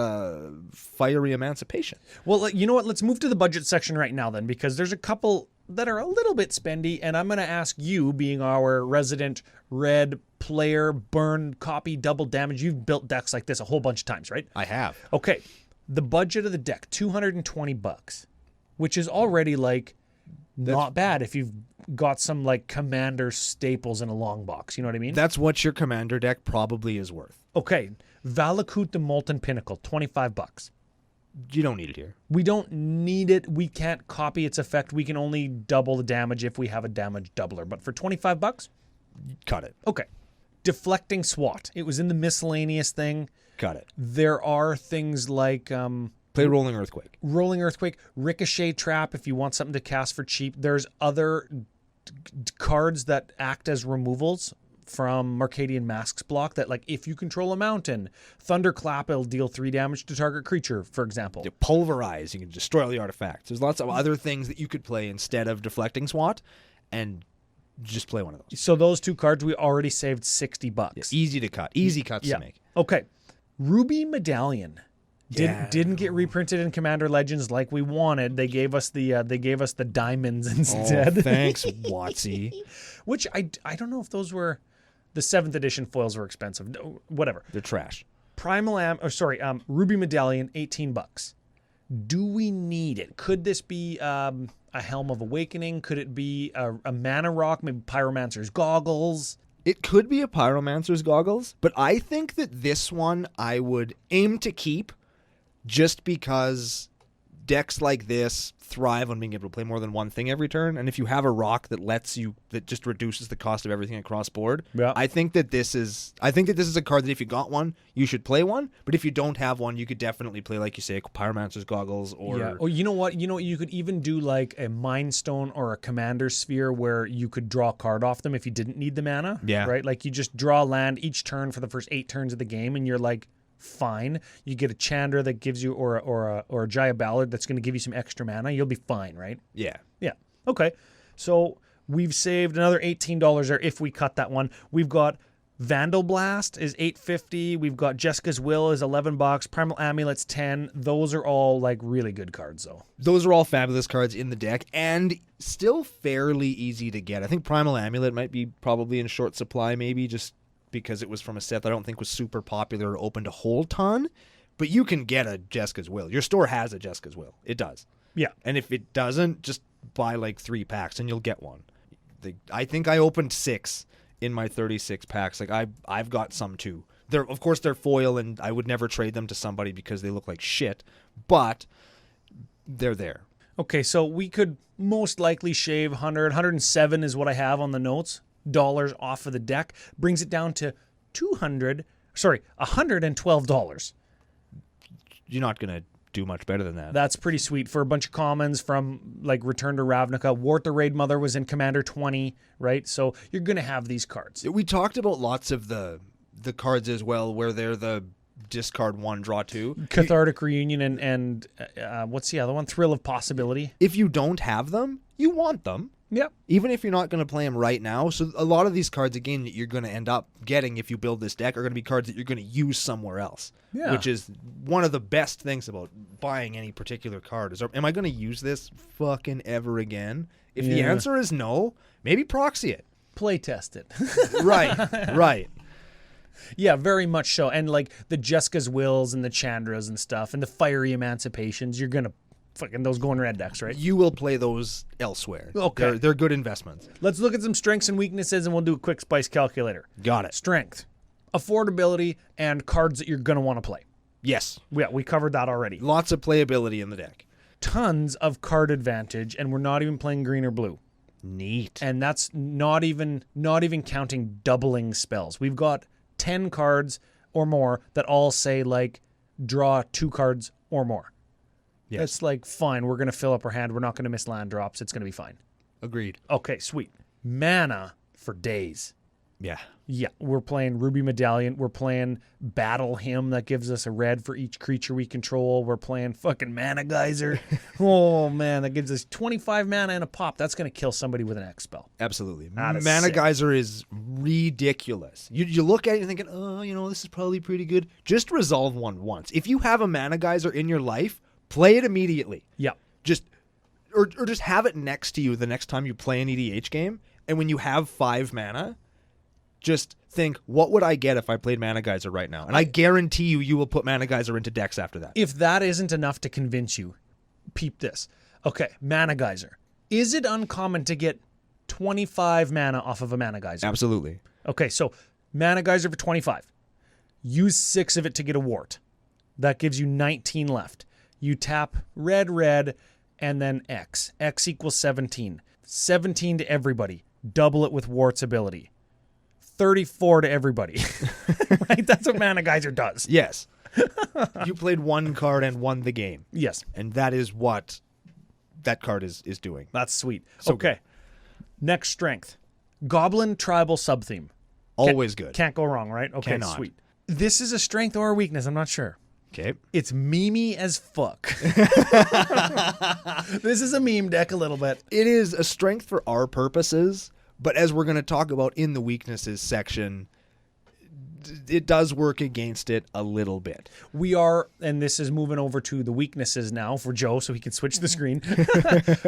Fiery Emancipation. Well, you know what? Let's move to the budget section right now then, because there's a couple that are a little bit spendy, and I'm going to ask you, being our resident red player, burn, copy, double damage. You've built decks like this a whole bunch of times, right? I have. Okay. The budget of the deck, $220, which is already like... not bad if you've got some like commander staples in a long box. You know what I mean? That's what your commander deck probably is worth. Okay. Valakut the Molten Pinnacle, $25. You don't need it here. We don't need it. We can't copy its effect. We can only double the damage if we have a damage doubler. But for $25, cut it. Okay. Deflecting SWAT. It was in the miscellaneous thing. Cut it. There are things like... play Rolling Earthquake. Rolling Earthquake, Ricochet Trap if you want something to cast for cheap. There's other cards that act as removals from Mercadian Masks block that, like, if you control a mountain, Thunderclap, it'll deal 3 damage to target creature, for example. You pulverize, you can destroy all the artifacts. There's lots of other things that you could play instead of Deflecting SWAT, and just play one of those. So those 2 cards, we already saved $60. Yeah, easy to cut. Easy cuts to make. Okay. Ruby Medallion. Didn't get reprinted in Commander Legends like we wanted. They gave us the diamonds instead. Oh, thanks, Watsy. Which I don't know if those were The 7th edition foils were expensive. Whatever. They're trash. Ruby Medallion, $18. Do we need it? Could this be a Helm of Awakening? Could it be a Mana Rock? Maybe Pyromancer's Goggles? It could be a Pyromancer's Goggles, but I think that this one I would aim to keep just because decks like this thrive on being able to play more than one thing every turn, and if you have a rock that just reduces the cost of everything across board, I think that this is a card that if you got one, you should play one, but if you don't have one, you could definitely play, like you say, Pyromancer's Goggles or you know what, you could even do like a Mind Stone or a Commander Sphere where you could draw a card off them if you didn't need the mana, right? Like you just draw land each turn for the first 8 turns of the game, and you're like, fine. You get a Chandra that gives you, or a Jaya Ballard that's going to give you some extra mana. You'll be fine, right? Yeah. Okay. So we've saved another $18 there if we cut that one. We've got Vandal Blast is $8.50. We've got Jessica's Will is $11. Primal Amulet's $10. Those are all like really good cards, though. Those are all fabulous cards in the deck and still fairly easy to get. I think Primal Amulet might be probably in short supply, maybe just because it was from a set that I don't think was super popular or opened a whole ton, but you can get a Jessica's Will. Your store has a Jessica's Will. It does. Yeah. And if it doesn't, just buy like 3 packs and you'll get one. I think I opened 6 in my 36 packs. Like I've got some too. Of course they're foil and I would never trade them to somebody because they look like shit, but they're there. Okay, so we could most likely shave 107 is what I have on the notes. Dollars off of the deck, brings it down to $112. You're not gonna do much better than that. That's pretty sweet for a bunch of commons from like Return to Ravnica. Wort the Raidmother was in Commander 20, right? So you're gonna have these cards. We talked about lots of the cards as well, where they're the discard 1, draw 2. Cathartic Reunion and what's the other one? Thrill of Possibility. If you don't have them, you want them. Yep. Even if you're not going to play them right now. So a lot of these cards, again, that you're going to end up getting if you build this deck are going to be cards that you're going to use somewhere else. Yeah. Which is one of the best things about buying any particular card. Is, am I going to use this fucking ever again? If the answer is no, maybe proxy it. Play test it. Right. Yeah, very much so. And like the Jessica's Wills and the Chandras and stuff and the Fiery Emancipations, you're going to fucking those go in red decks, right? You will play those elsewhere. Okay. They're good investments. Let's look at some strengths and weaknesses, and we'll do a quick spice calculator. Got it. Strength, affordability, and cards that you're going to want to play. Yes. Yeah, we covered that already. Lots of playability in the deck. Tons of card advantage, and we're not even playing green or blue. Neat. And that's not even counting doubling spells. We've got 10 cards or more that all say, like, draw 2 cards or more. Yes. It's like, fine, we're going to fill up our hand. We're not going to miss land drops. It's going to be fine. Agreed. Okay, sweet. Mana for days. Yeah. Yeah, we're playing Ruby Medallion. We're playing Battle Hymn that gives us a red for each creature we control. We're playing fucking Mana Geyser. Oh, man, that gives us 25 mana and a pop. That's going to kill somebody with an X spell. Absolutely. Mana Geyser is ridiculous. You look at it and thinking, oh, this is probably pretty good. Just resolve one once. If you have a Mana Geyser in your life, play it immediately. Yeah. Just have it next to you the next time you play an EDH game, and when you have 5 mana, just think, what would I get if I played Mana Geyser right now? And I guarantee you will put Mana Geyser into decks after that. If that isn't enough to convince you, peep this. Okay, Mana Geyser. Is it uncommon to get 25 mana off of a Mana Geyser? Absolutely. Okay, so Mana Geyser for 25. Use 6 of it to get a Wort. That gives you 19 left. You tap red, and then X. X equals 17. 17 to everybody. Double it with Wort's ability. 34 to everybody. Right? That's what Mana Geyser does. Yes. You played 1 card and won the game. Yes. And that is what that card is doing. That's sweet. So okay. Good. Next strength. Goblin Tribal Subtheme. Always good. Can't go wrong, right? Okay, Cannot. Sweet. This is a strength or a weakness. I'm not sure. Okay. It's memey as fuck. This is a meme deck a little bit. It is a strength for our purposes, but as we're going to talk about in the weaknesses section, it does work against it a little bit. We are, and this is moving over to the weaknesses now for Joe so he can switch the screen.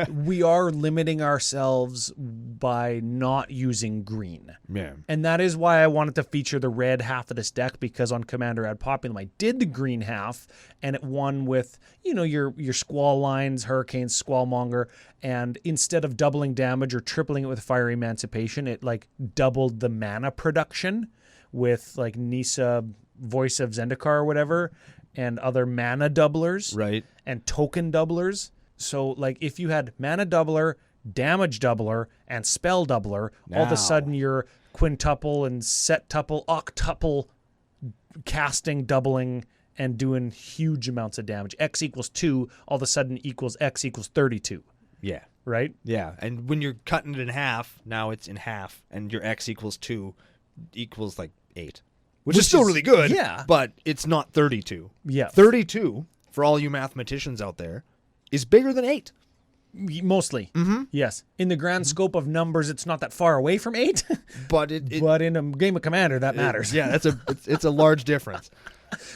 We are limiting ourselves by not using green. Yeah. And that is why I wanted to feature the red half of this deck, because on Commander Ad Populum I did the green half and it won with, your Squall Lines, Hurricanes, Squallmonger, and instead of doubling damage or tripling it with Fire Emancipation, it like doubled the mana production with like Nissa, Voice of Zendikar or whatever, and other mana doublers, right? And token doublers. So like if you had mana doubler, damage doubler, and spell doubler, all of a sudden you're quintuple and septuple, octuple casting, doubling, and doing huge amounts of damage. X equals 2, all of a sudden equals X equals 32. Yeah. Right? Yeah. And when you're cutting it in half, now it's in half, and your X equals 2 equals like 8. Which is still really good. Yeah. But it's not 32. Yeah. 32, for all you mathematicians out there, is bigger than 8. Mostly. Mm-hmm. Yes. In the grand scope of numbers, it's not that far away from 8. But but in a game of Commander, that matters. Yeah, it's a large difference.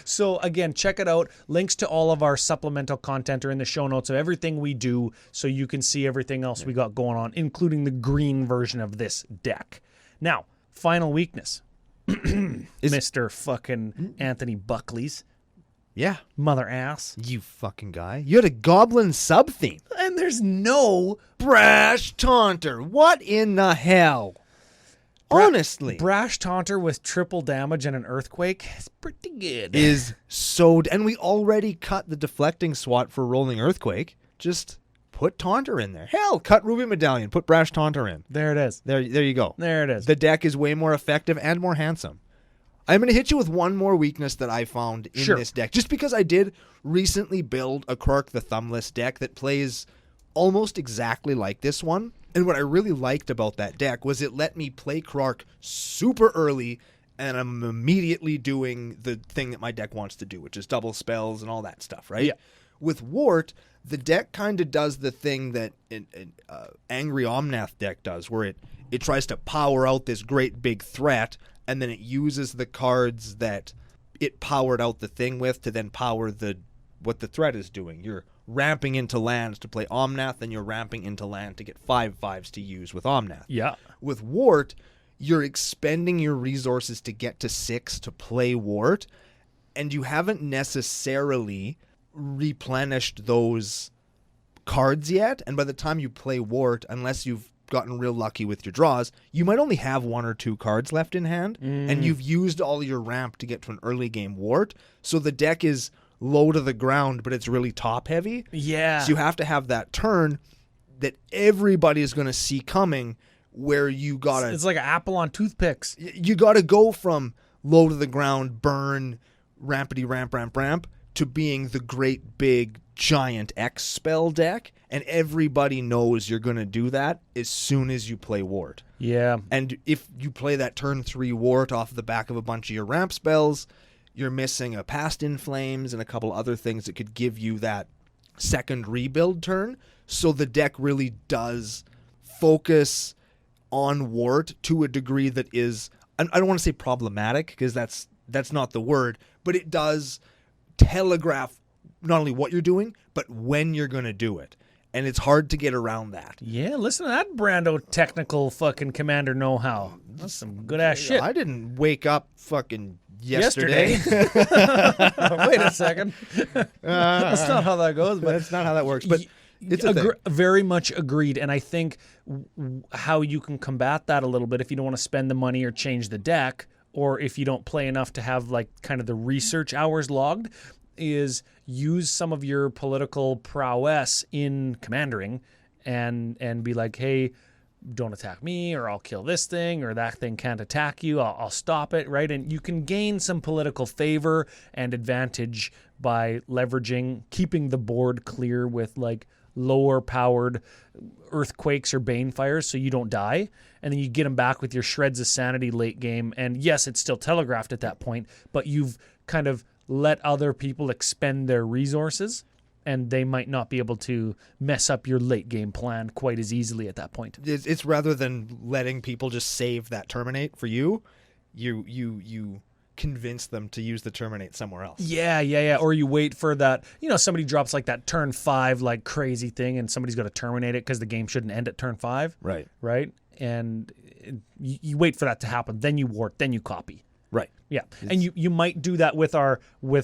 So again, check it out. Links to all of our supplemental content are in the show notes of everything we do, so you can see everything else we got going on, including the green version of this deck. Now, final weakness. Mr. fucking Anthony Buckley's. Yeah. Mother ass. You fucking guy. You had a goblin sub-theme. And there's no Brash Taunter. What in the hell? Honestly. Brash Taunter with triple damage and an earthquake is pretty good. And we already cut the deflecting SWAT for rolling earthquake. Just put Taunter in there. Hell, cut Ruby Medallion. Put Brash Taunter in. There it is. There you go. There it is. The deck is way more effective and more handsome. I'm going to hit you with one more weakness that I found in this deck. Just because I did recently build a Krark the Thumbless deck that plays almost exactly like this one. And what I really liked about that deck was it let me play Krark super early, and I'm immediately doing the thing that my deck wants to do, which is double spells and all that stuff, right? Yeah. With Wort, the deck kind of does the thing that an Angry Omnath deck does, where it tries to power out this great big threat, and then it uses the cards that it powered out the thing with to then power what the threat is doing. You're ramping into lands to play Omnath, and you're ramping into land to get 5/5s to use with Omnath. Yeah. With Wort, you're expending your resources to get to 6 to play Wort, and you haven't necessarily replenished those cards yet. And by the time you play Wort, unless you've gotten real lucky with your draws, you might only have 1 or 2 cards left in hand, and you've used all your ramp to get to an early game Wort. So the deck is low to the ground, but it's really top heavy. Yeah. So you have to have that turn that everybody is going to see coming, where you got to... It's like an apple on toothpicks. You got to go from low to the ground, burn, rampity ramp, to being the great big giant X spell deck. And everybody knows you're going to do that as soon as you play Wort. Yeah. And if you play that turn 3 Wort off the back of a bunch of your ramp spells, you're missing a Past in Flames and a couple other things that could give you that second rebuild turn. So the deck really does focus on Wort to a degree that is, I don't want to say problematic, because that's not the word, but it does telegraph not only what you're doing, but when you're going to do it. And it's hard to get around that. Yeah, listen to that Brando technical fucking Commander know-how. That's some good-ass shit. I didn't wake up fucking yesterday. Wait a second. That's not how that goes. But that's not how that works. But it's very much agreed. And I think how you can combat that a little bit, if you don't want to spend the money or change the deck, or if you don't play enough to have like kind of the research hours logged, is use some of your political prowess in commandering and be like, hey, don't attack me, or I'll kill this thing, or that thing can't attack you, I'll stop it, right? And you can gain some political favor and advantage by leveraging, keeping the board clear with like lower powered earthquakes or Bane Fires so you don't die, and then you get them back with your shreds of sanity late game. And yes, it's still telegraphed at that point, but you've kind of let other people expend their resources, and they might not be able to mess up your late game plan quite as easily at that point. It's rather than letting people just save that terminate for you convince them to use the Terminate somewhere else. Yeah. Or you wait for that, somebody drops like that turn 5 like crazy thing and somebody's got to terminate it because the game shouldn't end at turn 5. Right. And you wait for that to happen. Then you Wort, then you copy. Right. Yeah. And you might do that with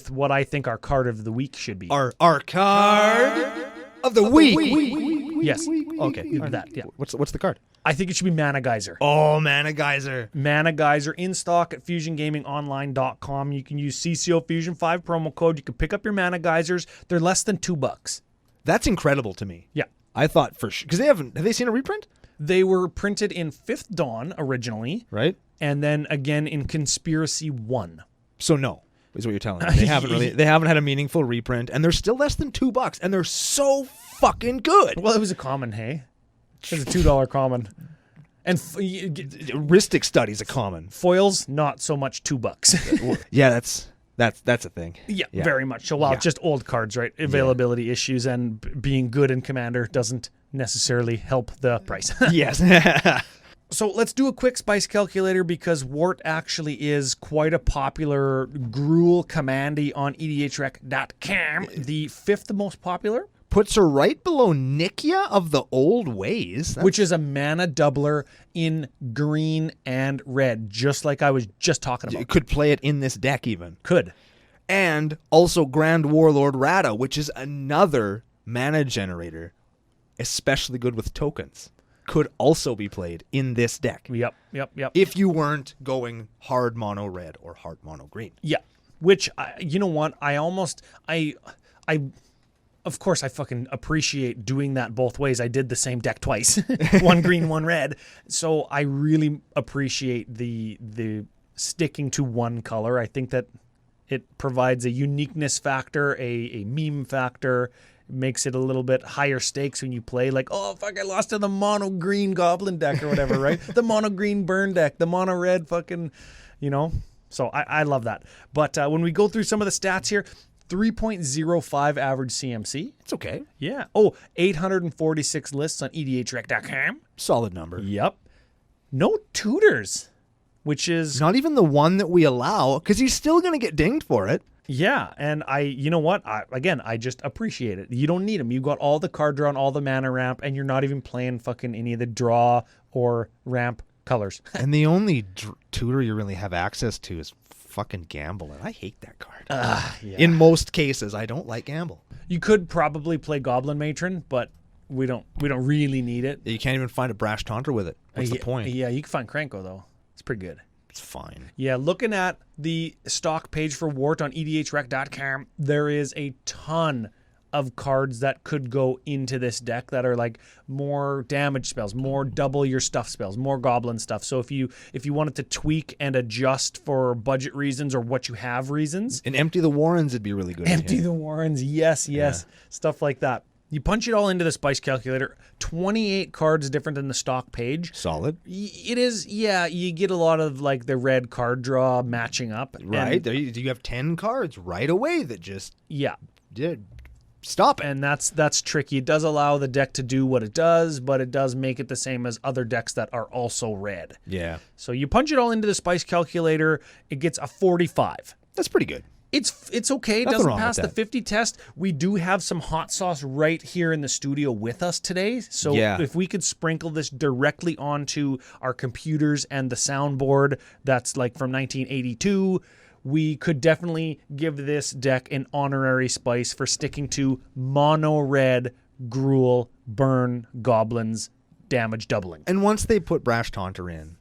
what I think our card of the week should be. Our card of the week. Yes. Okay. That, yeah. What's the card? I think it should be Mana Geyser. Oh, Mana Geyser. Mana Geyser in stock at FusionGamingOnline.com. You can use CCO Fusion 5 promo code. You can pick up your Mana Geysers. They're less than $2. That's incredible to me. Yeah. I thought for sure. Because have they seen a reprint? They were printed in 5th Dawn originally. Right. And then again in Conspiracy 1. So no, is what you're telling me. They haven't had a meaningful reprint, and they're still less than $2, and they're so fucking good. Well, it was a common, hey? It was a $2 common. And Ristic Study's a common. Foils, not so much $2. Yeah, that's a thing. Yeah, very much. So it's just old cards, right? Availability issues and being good in Commander doesn't necessarily help the price. Yes. So let's do a quick spice calculator because Wort actually is quite a popular Gruul commandy on EDHREC.com. The 5th most popular. Puts her right below Nikia of the Old Ways. Which is a mana doubler in green and red, just like I was just talking about. You could play it in this deck even. Could. And also Grand Warlord Rada, which is another mana generator, especially good with tokens. Could also be played in this deck. Yep. If you weren't going hard mono red or hard mono green. Yeah. Which, you know what? Of course, I fucking appreciate doing that both ways. I did the same deck twice. One green, one red. So I really appreciate the sticking to one color. I think that it provides a uniqueness factor, a meme factor. Makes it a little bit higher stakes when you play, like, oh, fuck, I lost to the mono green goblin deck or whatever, right? The mono green burn deck, the mono red fucking, So I love that. But when we go through some of the stats here, 3.05 average CMC. It's okay. Yeah. 846 lists on EDHREC.com. Solid number. Yep. No tutors, which is... Not even the one that we allow, because he's still going to get dinged for it. Yeah, and you know what? I just appreciate it. You don't need them. You got all the card draw and all the mana ramp, and you're not even playing fucking any of the draw or ramp colors. And the only tutor you really have access to is fucking Gamble, and I hate that card. Yeah. In most cases, I don't like Gamble. You could probably play Goblin Matron, but we don't really need it. You can't even find a Brash Taunter with it. What's the point? Yeah, you can find Krenko, though. It's pretty good. It's fine. Yeah, looking at the stock page for Wort on EDHREC.com, there is a ton of cards that could go into this deck that are like more damage spells, more double your stuff spells, more goblin stuff. So if you wanted to tweak and adjust for budget reasons or what you have reasons. And Empty the Warrens would be really good. Empty the Warrens, yes. Yeah. Stuff like that. You punch it all into the spice calculator, 28 cards different than the stock page. Solid. It is, yeah, you get a lot of like the red card draw matching up. Right. There you have 10 cards right away that just stop it. And that's tricky. It does allow the deck to do what it does, but it does make it the same as other decks that are also red. Yeah. So you punch it all into the spice calculator, it gets a 45. That's pretty good. It's okay. It doesn't pass the 50 test. We do have some hot sauce right here in the studio with us today. So if we could sprinkle this directly onto our computers and the soundboard that's like from 1982, we could definitely give this deck an honorary spice for sticking to mono red, Gruul, burn, goblins, damage doubling. And once they put Brash Taunter in,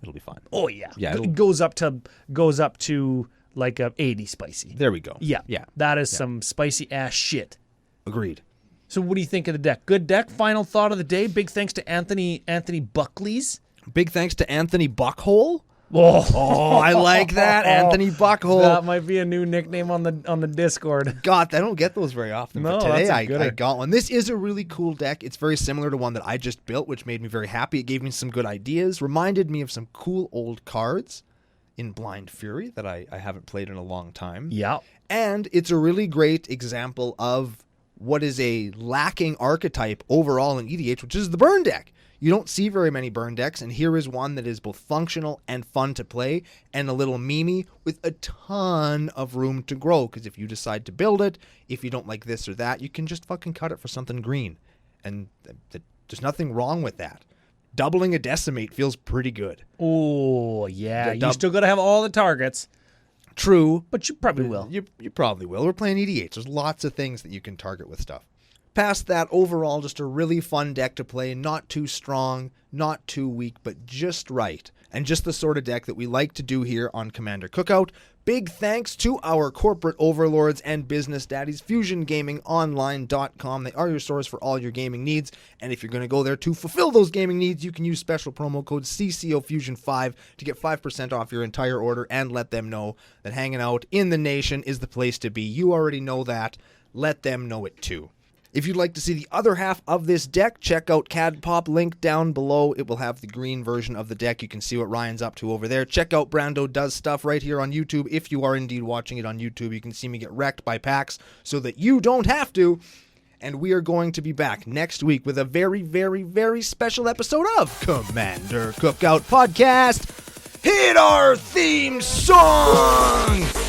it'll be fine. Oh yeah. It goes up to like a 80 spicy. There we go. Yeah. That is some spicy ass shit. Agreed. So what do you think of the deck? Good deck. Final thought of the day. Big thanks to Anthony Buckley's. Big thanks to Anthony Buckhole. Oh, I like that. Anthony Buckhole. That might be a new nickname on the Discord. God, I don't get those very often. No, but today I got one. This is a really cool deck. It's very similar to one that I just built, which made me very happy. It gave me some good ideas. Reminded me of some cool old cards in Blind Fury that I haven't played in a long time. Yeah. And it's a really great example of what is a lacking archetype overall in EDH, which is the burn deck. You don't see very many burn decks, and here is one that is both functional and fun to play, and a little memey with a ton of room to grow, because if you decide to build it, if you don't like this or that, you can just fucking cut it for something green. And there's nothing wrong with that. Doubling a Decimate feels pretty good. Oh, yeah. You still got to have all the targets. True. But you probably will. You probably will. We're playing EDH. There's lots of things that you can target with stuff. Past that, overall, just a really fun deck to play. Not too strong, not too weak, but just right. And just the sort of deck that we like to do here on Commander Cookout. Big thanks to our corporate overlords and business daddies, FusionGamingOnline.com. They are your source for all your gaming needs. And if you're going to go there to fulfill those gaming needs, you can use special promo code CCOFusion5 to get 5% off your entire order and let them know that hanging out in the nation is the place to be. You already know that. Let them know it too. If you'd like to see the other half of this deck, check out CADPop, link down below. It will have the green version of the deck. You can see what Ryan's up to over there. Check out Brando Does Stuff right here on YouTube. If you are indeed watching it on YouTube, you can see me get wrecked by packs so that you don't have to. And we are going to be back next week with a very, very, very special episode of Commander Cookout Podcast. Hit our theme song!